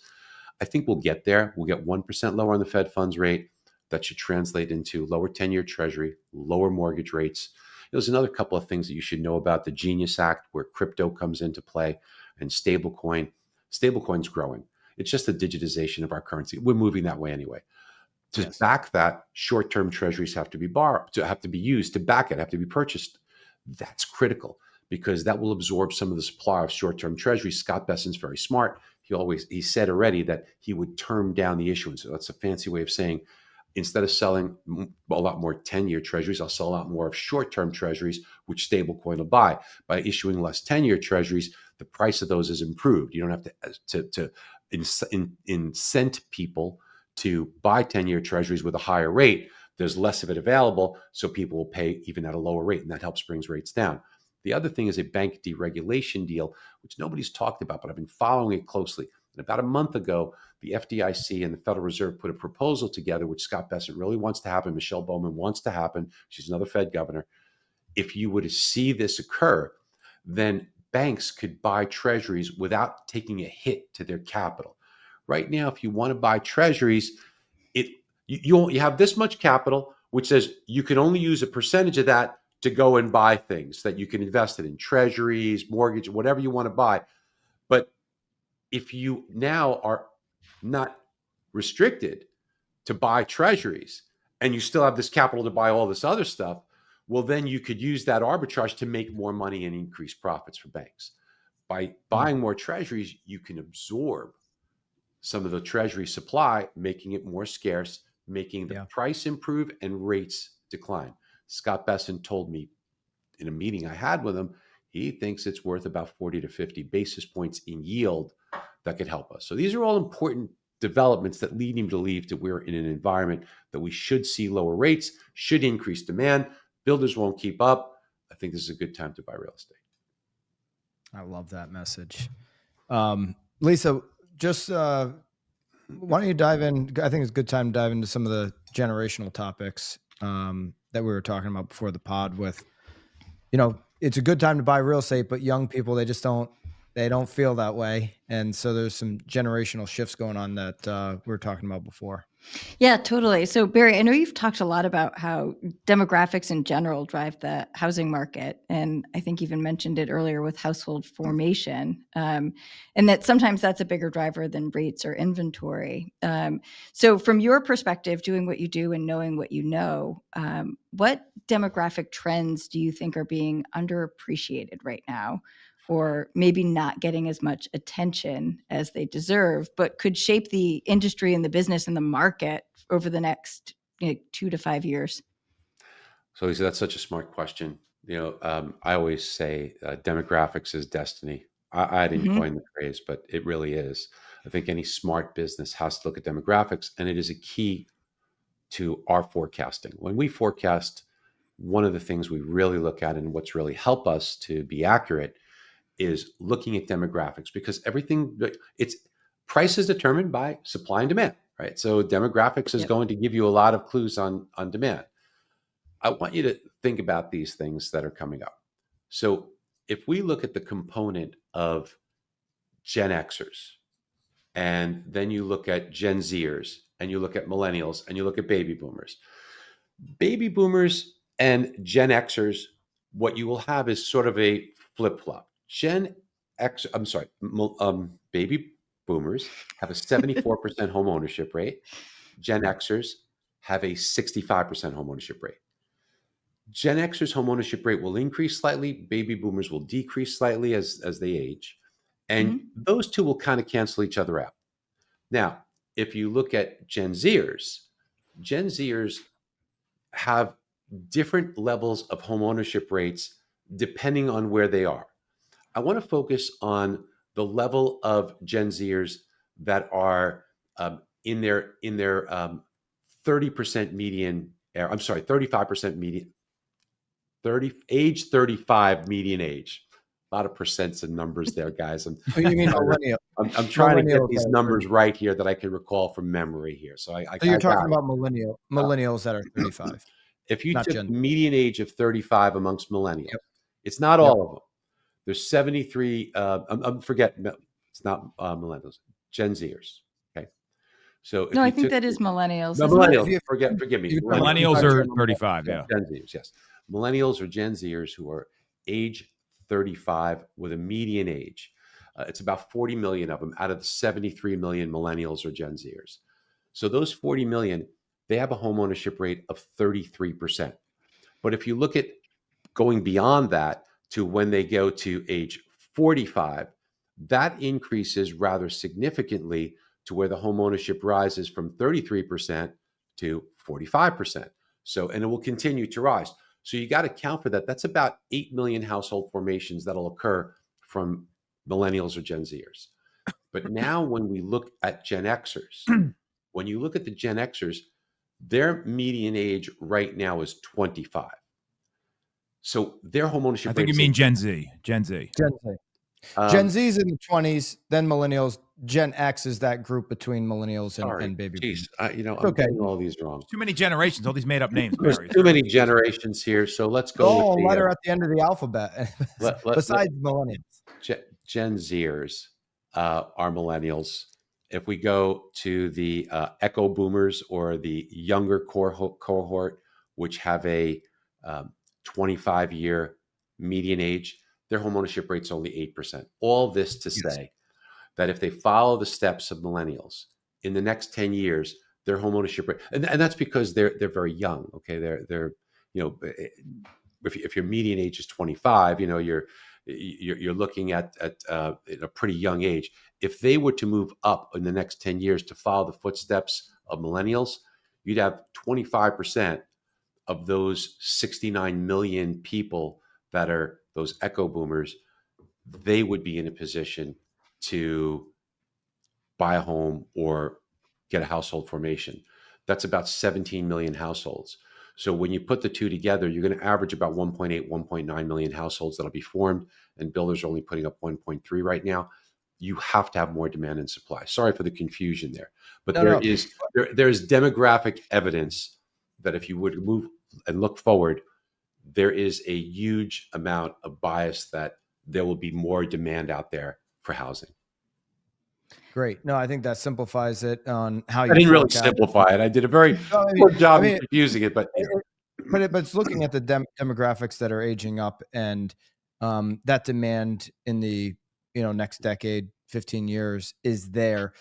I think we'll get there. We'll get 1% lower on the Fed funds rate. That should translate into lower 10-year Treasury, lower mortgage rates. There's another couple of things that you should know about the Genius Act, where crypto comes into play, and stablecoin. Stablecoin's growing. It's just the digitization of our currency. We're moving that way anyway. To back that, short-term Treasuries have to be borrowed, have to be used to back it, have to be purchased. That's critical, because that will absorb some of the supply of short-term Treasuries. Scott Bessent's very smart. He said already that he would term down the issuance. So that's a fancy way of saying, instead of selling a lot more 10-year Treasuries, I'll sell a lot more of short-term Treasuries, which stablecoin will buy. By issuing less 10-year Treasuries, the price of those is improved. You don't have to incent people to buy 10-year Treasuries with a higher rate. There's less of it available, so people will pay even at a lower rate, and that helps brings rates down. The other thing is a bank deregulation deal, which nobody's talked about, but I've been following it closely. And about a month ago, the FDIC and the Federal Reserve put a proposal together, which Scott Bessent really wants to happen. Michelle Bowman wants to happen. She's another Fed governor. If you were to see this occur, then banks could buy treasuries without taking a hit to their capital. Right now, if you want to buy treasuries, you have this much capital, which says you can only use a percentage of that to go and buy things that you can invest it in treasuries, mortgage, whatever you want to buy. But if you now are not restricted to buy treasuries and you still have this capital to buy all this other stuff, well, then you could use that arbitrage to make more money and increase profits for banks. By buying more treasuries, you can absorb some of the treasury supply, making it more scarce, making the price improve and rates decline. Scott Bessent told me in a meeting I had with him, he thinks it's worth about 40 to 50 basis points in yield that could help us. So these are all important developments that lead him to believe that we're in an environment that we should see lower rates, should increase demand. Builders won't keep up. I think this is a good time to buy real estate. I love that message. Lisa, just why don't you dive in? I think it's a good time to dive into some of the generational topics that we were talking about before the pod with, it's a good time to buy real estate, but young people, they don't feel that way. And so there's some generational shifts going on that we were talking about before. Yeah, totally. So Barry, I know you've talked a lot about how demographics in general drive the housing market. And I think even mentioned it earlier with household formation, and that sometimes that's a bigger driver than rates or inventory. So from your perspective, doing what you do and knowing what you know, what demographic trends do you think are being underappreciated right now? Or maybe not getting as much attention as they deserve, but could shape the industry and the business and the market over the next 2 to 5 years? So Lisa, that's such a smart question. I always say demographics is destiny. I didn't coin the phrase, but it really is. I think any smart business has to look at demographics, and it is a key to our forecasting. When we forecast, one of the things we really look at and what's really helped us to be accurate is looking at demographics, because price is determined by supply and demand, right? So demographics is going to give you a lot of clues on demand. I want you to think about these things that are coming up. So if we look at the component of Gen Xers, and then you look at Gen Zers, and you look at millennials, and you look at baby boomers and Gen Xers, what you will have is sort of a flip-flop. Baby boomers have a 74% home ownership rate. Gen Xers have a 65% home ownership rate. Gen Xers' home ownership rate will increase slightly. Baby boomers will decrease slightly as they age. And those two will kind of cancel each other out. Now, if you look at Gen Zers have different levels of home ownership rates depending on where they are. I want to focus on the level of Gen Zers that are in their 30% median. 35% median. Age 35 median age. A lot of percents and numbers there, guys. You mean millennial? I'm trying to get these numbers right here that I can recall from memory here. So you're talking about millennials that are 35. If you took the median age of 35 amongst millennials, it's not all of them. There's 73. It's not millennials. Gen Zers. Okay. So I think that is millennials. No, millennials. Forgive me. Millennials are 35. Yeah. Gen Zers. Yes. Millennials or Gen Zers who are age 35 with a median age. It's about 40 million of them out of the 73 million millennials or Gen Zers. So those 40 million, they have a home ownership rate of 33%. But if you look at going beyond that to when they go to age 45, that increases rather significantly to where the home ownership rises from 33% to 45%. So, and it will continue to rise. So you got to count for that. That's about 8 million household formations that'll occur from millennials or Gen Zers. But now when we look at Gen Xers, when you look at the Gen Xers, their median age right now is 25. So their homeownership I think rate you is mean 8%. Gen Z. Gen Z. Gen Z. Gen Z is in the 20s, then millennials. Gen X is that group between millennials Sorry, and baby geez, boomers. I'm Okay. getting all these wrong. Too many generations. All these made up names, There's Barry. too many generations here, so let's go with Oh, a the letter at the end of the alphabet. Besides millennials. Gen Zers are millennials. If we go to the echo boomers or the younger cohort, which have a 25-year median age, their homeownership rate's only 8%. All this to say that if they follow the steps of millennials in the next 10 years, their homeownership rate, and that's because they're very young. Okay, they're if your median age is 25, you're looking at a pretty young age. If they were to move up in the next 10 years to follow the footsteps of millennials, you'd have 25% of those 69 million people that are those echo boomers. They would be in a position to buy a home or get a household formation. That's about 17 million households. So when you put the two together, you're going to average about 1.8, 1.9 million households that'll be formed, and builders are only putting up 1.3 right now. You have to have more demand and supply. Sorry for the confusion there, but there is demographic evidence that if you would move and look forward, there is a huge amount of bias that there will be more demand out there for housing. Great. No, I think that simplifies it on how you. I didn't really simplify it. I did a very poor job of confusing it, but it's looking at the demographics that are aging up, and that demand in the next decade, 15 years is there.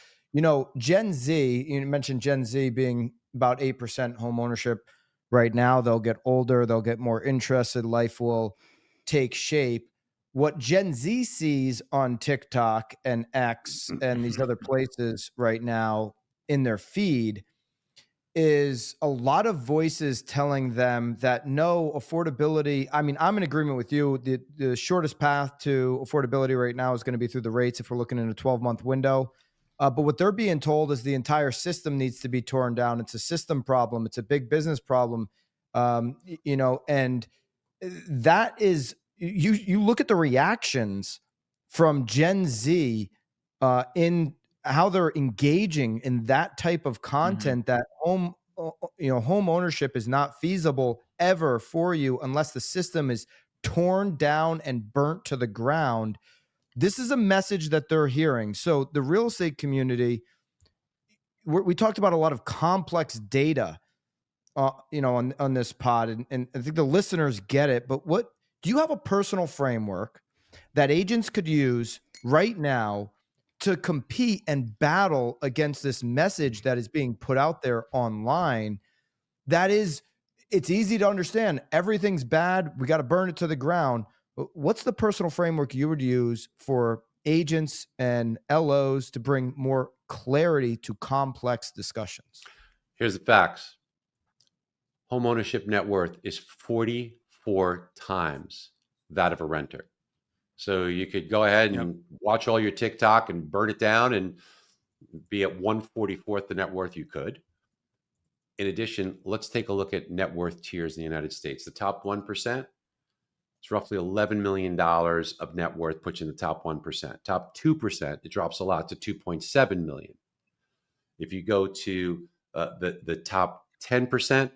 Gen Z. You mentioned Gen Z being about 8% home ownership right now. They'll get older. They'll get more interested. Life will take shape. What Gen Z sees on TikTok and X and these other places right now in their feed is a lot of voices telling them that no affordability. I mean, I'm in agreement with you. The shortest path to affordability right now is going to be through the rates if we're looking in a 12-month window. But what they're being told is the entire system needs to be torn down. It's a system problem. It's a big business problem. And that is, you look at the reactions from Gen Z in how they're engaging in that type of content, that home ownership is not feasible ever for you unless the system is torn down and burnt to the ground. This is a message that they're hearing. So the real estate community, we talked about a lot of complex data on this pod, and I think the listeners get it. But what do you have a personal framework that agents could use right now to compete and battle against this message that is being put out there online? It's easy to understand. Everything's bad. We got to burn it to the ground. What's the personal framework you would use for agents and LOs to bring more clarity to complex discussions? Here's the facts. Homeownership net worth is 44 times that of a renter. So you could go ahead and watch all your TikTok and burn it down and be at 1/44th the net worth you could. In addition, let's take a look at net worth tiers in the United States. The top 1%, it's roughly $11 million of net worth puts you in the top 1%. Top 2%, it drops a lot to $2.7 million. If you go to the top 10%,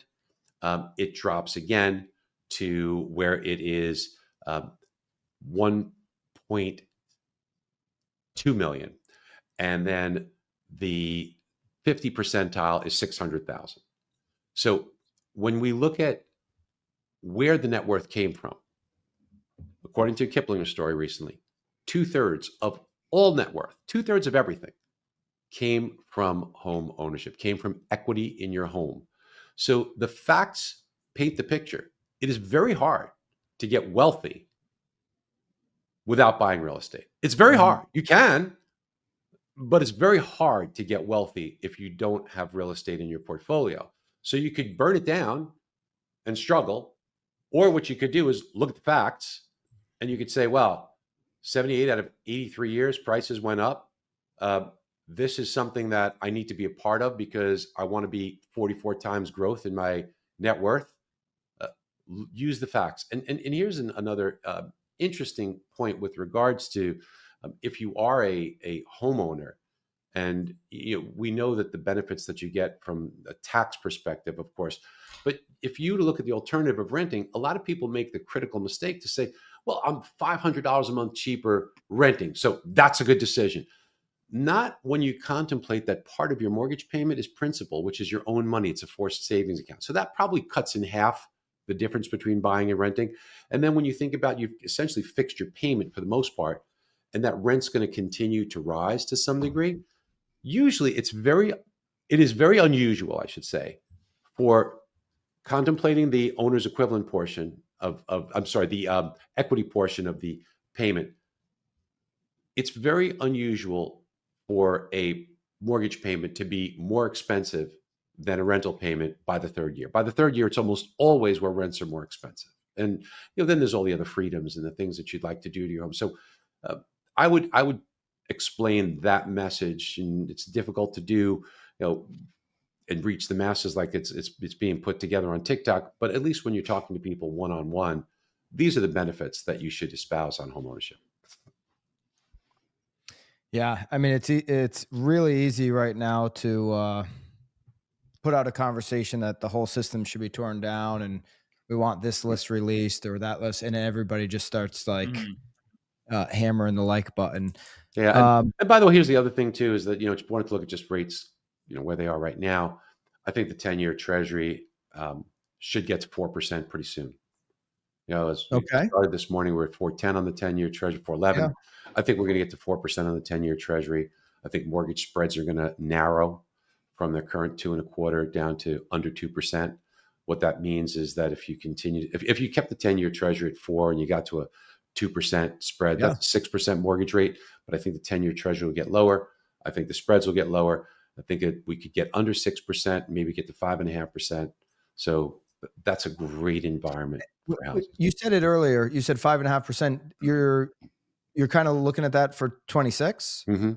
it drops again to where it is 1.2 million. And then the 50 percentile is 600,000. So when we look at where the net worth came from, according to a Kiplinger story recently, 2/3 of all net worth, 2/3 of everything came from home ownership, came from equity in your home. So the facts paint the picture. It is very hard to get wealthy without buying real estate. It's very hard. You can, but it's very hard to get wealthy if you don't have real estate in your portfolio. So you could burn it down and struggle, or what you could do is look at the facts and you could say, well, 78 out of 83 years, prices went up. This is something that I need to be a part of because I want to be 44 times growth in my net worth. use the facts. And here's another interesting point with regards to if you are a homeowner, and we know that the benefits that you get from a tax perspective, of course, but if you look at the alternative of renting, a lot of people make the critical mistake to say, well, I'm $500 a month cheaper renting, so that's a good decision. Not when you contemplate that part of your mortgage payment is principal, which is your own money. It's a forced savings account. So that probably cuts in half the difference between buying and renting. And then when you think about, you've essentially fixed your payment for the most part, and that rent's going to continue to rise to some degree. Usually it is very unusual, I should say, for contemplating the owner's equivalent portion the equity portion of the payment. It's very unusual for a mortgage payment to be more expensive than a rental payment by the third year. By the third year, it's almost always where rents are more expensive. And then there's all the other freedoms and the things that you'd like to do to your home. So I would explain that message, and it's difficult to do, and reach the masses like it's being put together on TikTok. But at least when you're talking to people one-on-one, these are the benefits that you should espouse on homeownership. Yeah, I mean, it's really easy right now to put out a conversation that the whole system should be torn down, and we want this list released or that list, and everybody just starts like hammering the like button. Yeah, and by the way, here's the other thing too: is that just wanted to look at just rates, where they are right now. I think the 10-year Treasury should get to 4% pretty soon. As we started this morning, we're at 4.10 on the 10-year Treasury, 4.11. Yeah. I think we're going to get to 4% on the 10-year Treasury. I think mortgage spreads are going to narrow from their current 2.25 down to under 2%. What that means is that if you continue, if you kept the 10-year Treasury at 4 and you got to a 2% spread, that's a 6% mortgage rate. But I think the 10-year Treasury will get lower. I think the spreads will get lower. I think we could get under 6%, maybe get to 5.5%. So that's a great environment for houses. You said it earlier. You said 5.5%. You're kind of looking at that for 26. Mm-hmm.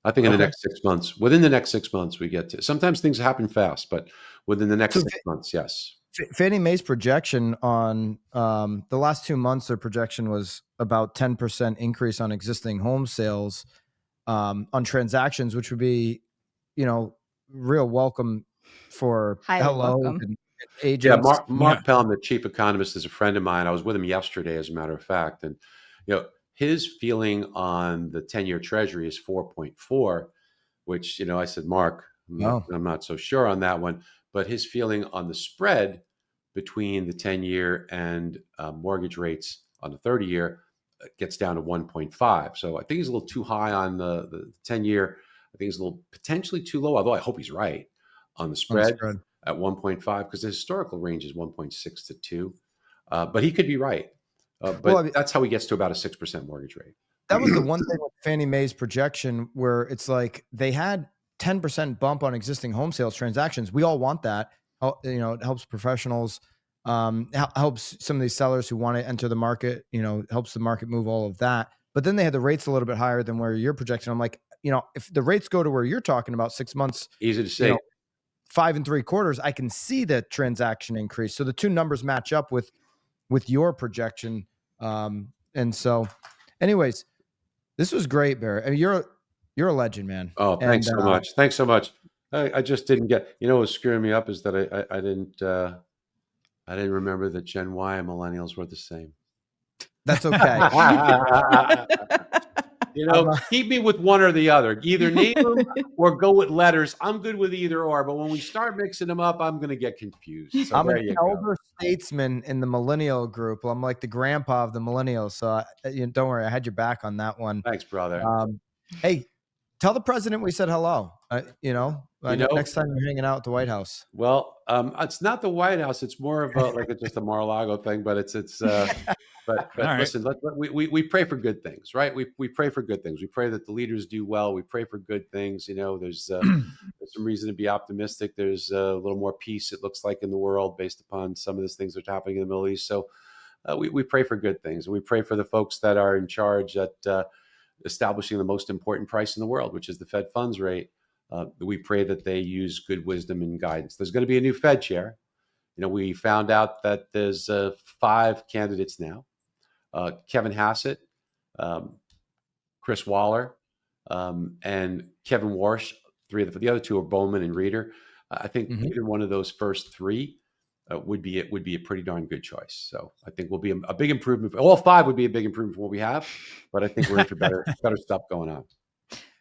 I think in the next 6 months, within the next 6 months, we get to. Sometimes things happen fast, but within the next 6 months, yes. Fannie Mae's projection on the last 2 months, their projection was about 10% increase on existing home sales on transactions, which would be, real welcome for welcome. And agents. Yeah, Mark Pelham, the chief economist, is a friend of mine. I was with him yesterday, as a matter of fact, and his feeling on the 10-year Treasury is 4.4, which I said, Mark, I'm not so sure on that one. But his feeling on the spread between the 10-year and mortgage rates on the 30-year gets down to 1.5. So I think he's a little too high on the 10-year. I think he's a little potentially too low, although I hope he's right on the spread at 1.5, because the historical range is 1.6 to 2. But he could be right. But that's how he gets to about a 6% mortgage rate. That was the one thing with Fannie Mae's projection, where it's like they had 10% bump on existing home sales transactions. We all want that. It helps professionals, helps some of these sellers who want to enter the market, helps the market move, all of that. But then they had the rates a little bit higher than where you're projecting. I'm like, if the rates go to where you're talking about 6 months, easy to say, 5 3/4, I can see the transaction increase. So the two numbers match up with your projection. And so anyways, this was great, Barry. I mean, you're a legend, man. Oh, thanks so much. Thanks so much. I just didn't get, what was screwing me up is that I didn't remember that Gen Y and millennials were the same. That's okay. Keep me with one or the other. Either name them or go with letters. I'm good with either or. But when we start mixing them up, I'm going to get confused. So I'm an elder statesman in the millennial group. I'm like the grandpa of the millennials. So don't worry, I had your back on that one. Thanks, brother. Hey, tell the president we said hello. Next time you're hanging out at the White House. Well, it's not the White House. It's more of it's just a Mar-a-Lago thing. But it's. But listen, we pray for good things, right? We pray for good things. We pray that the leaders do well. We pray for good things. There's some reason to be optimistic. There's a little more peace, it looks like, in the world based upon some of these things that are happening in the Middle East. So we pray for good things. And we pray for the folks that are in charge at establishing the most important price in the world, which is the Fed funds rate. We pray that they use good wisdom and guidance. There's going to be a new Fed chair. We found out that there's 5 candidates now: Kevin Hassett, Chris Waller, and Kevin Warsh. The other 2 are Bowman and Reeder. I think either one of those first 3 would be a pretty darn good choice. So I think will be a big improvement. All 5 would be a big improvement from what we have, but I think we're in for better stuff going on.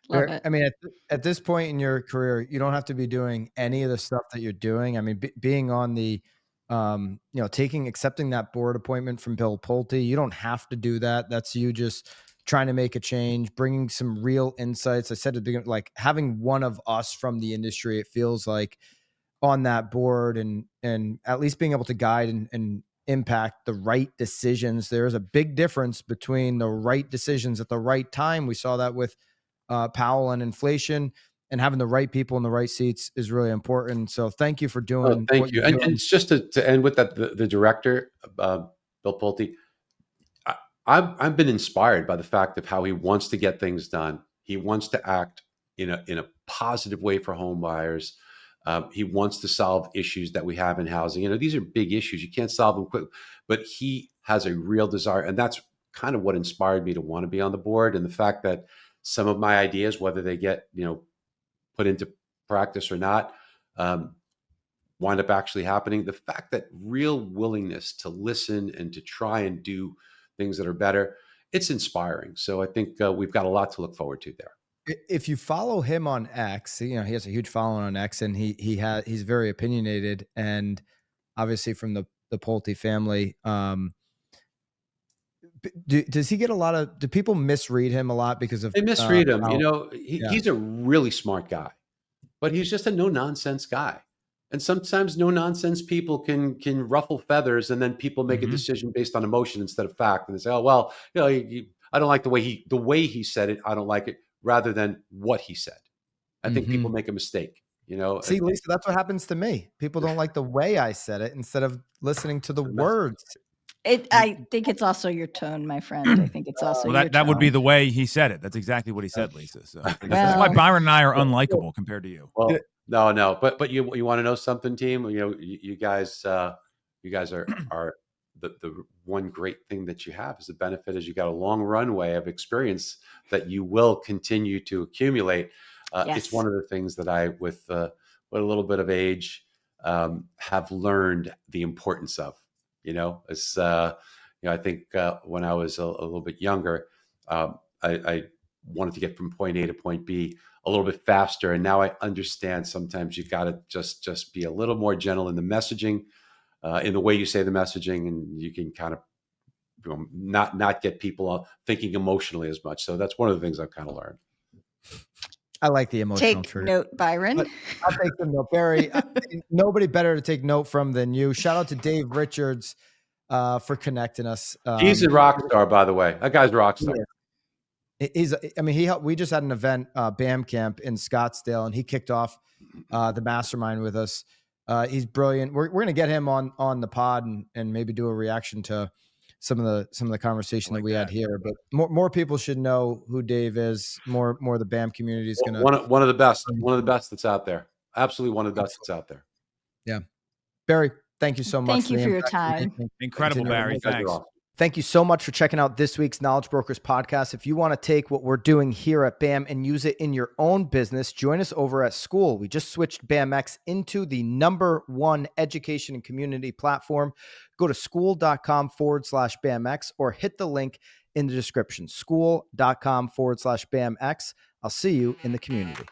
Love it. I mean, at this point in your career, you don't have to be doing any of the stuff that you're doing. I mean, being on the, accepting that board appointment from Bill Pulte, you don't have to do that. That's you just trying to make a change, bringing some real insights. I said at the beginning, like having one of us from the industry, it feels like on that board and at least being able to guide and impact the right decisions. There's a big difference between the right decisions at the right time. We saw that with Powell and inflation, and having the right people in the right seats is really important. So thank you for doing thank you. And it's just to end with that, the director, Bill Pulte, I've been inspired by the fact of how he wants to get things done. He wants to act in a positive way for home buyers. He wants to solve issues that we have in housing. These are big issues. You can't solve them quick, but he has a real desire. And that's kind of what inspired me to want to be on the board. And the fact that some of my ideas, whether they get, put into practice or not, wind up actually happening. The fact that real willingness to listen and to try and do things that are better, it's inspiring. So I think we've got a lot to look forward to there. If you follow him on X, he has a huge following on X, and he's very opinionated, and obviously from the Pulte family. Does he get do people misread him a lot because of? They misread him. He's a really smart guy, but he's just a no nonsense guy. And sometimes no nonsense people can ruffle feathers, and then people make a decision based on emotion instead of fact. And they say, "Oh well, I don't like the way he said it. I don't like it," rather than what he said. I think people make a mistake. See, Lisa, that's what happens to me. People don't like the way I said it instead of listening to the words. I think it's also your tone, my friend. I think it's also your tone. That would be the way he said it. That's exactly what he said, Lisa. So that's why Byron and I are unlikable compared to you. Well, no, but you want to know something, team? You guys are the one great thing that you have is the benefit is you got a long runway of experience that you will continue to accumulate. Yes. It's one of the things that I, with a little bit of age, have learned the importance of. I think when I was a little bit younger, I wanted to get from point A to point B a little bit faster, and now I understand sometimes you got to just be a little more gentle in the messaging, in the way you say the messaging, and you can kind of not get people thinking emotionally as much. So that's one of the things I've kind of learned. I like the emotional Take truth. note, Byron. But I'll take some note. Barry, nobody better to take note from than you. Shout out to Dave Richards for connecting us. He's a rock star, by the way. That guy's a rock star. We just had an event, BAM Camp in Scottsdale, and he kicked off the mastermind with us. He's brilliant. We're going to get him on the pod and maybe do a reaction to some of the conversation that we had here. But more people should know who Dave is. More of the BAM community is going to one of the best that's out there. Absolutely one of the best that's out there. Yeah, Barry, thank you so much. Thank you for your time. Incredible, Barry. Thanks. Thank you so much for checking out this week's Knowledge Brokers podcast. If you want to take what we're doing here at BAM and use it in your own business, join us over at School. We just switched BAMX into the #1 education and community platform. Go to school.com/BAMX or hit the link in the description, school.com/BAMX. I'll see you in the community.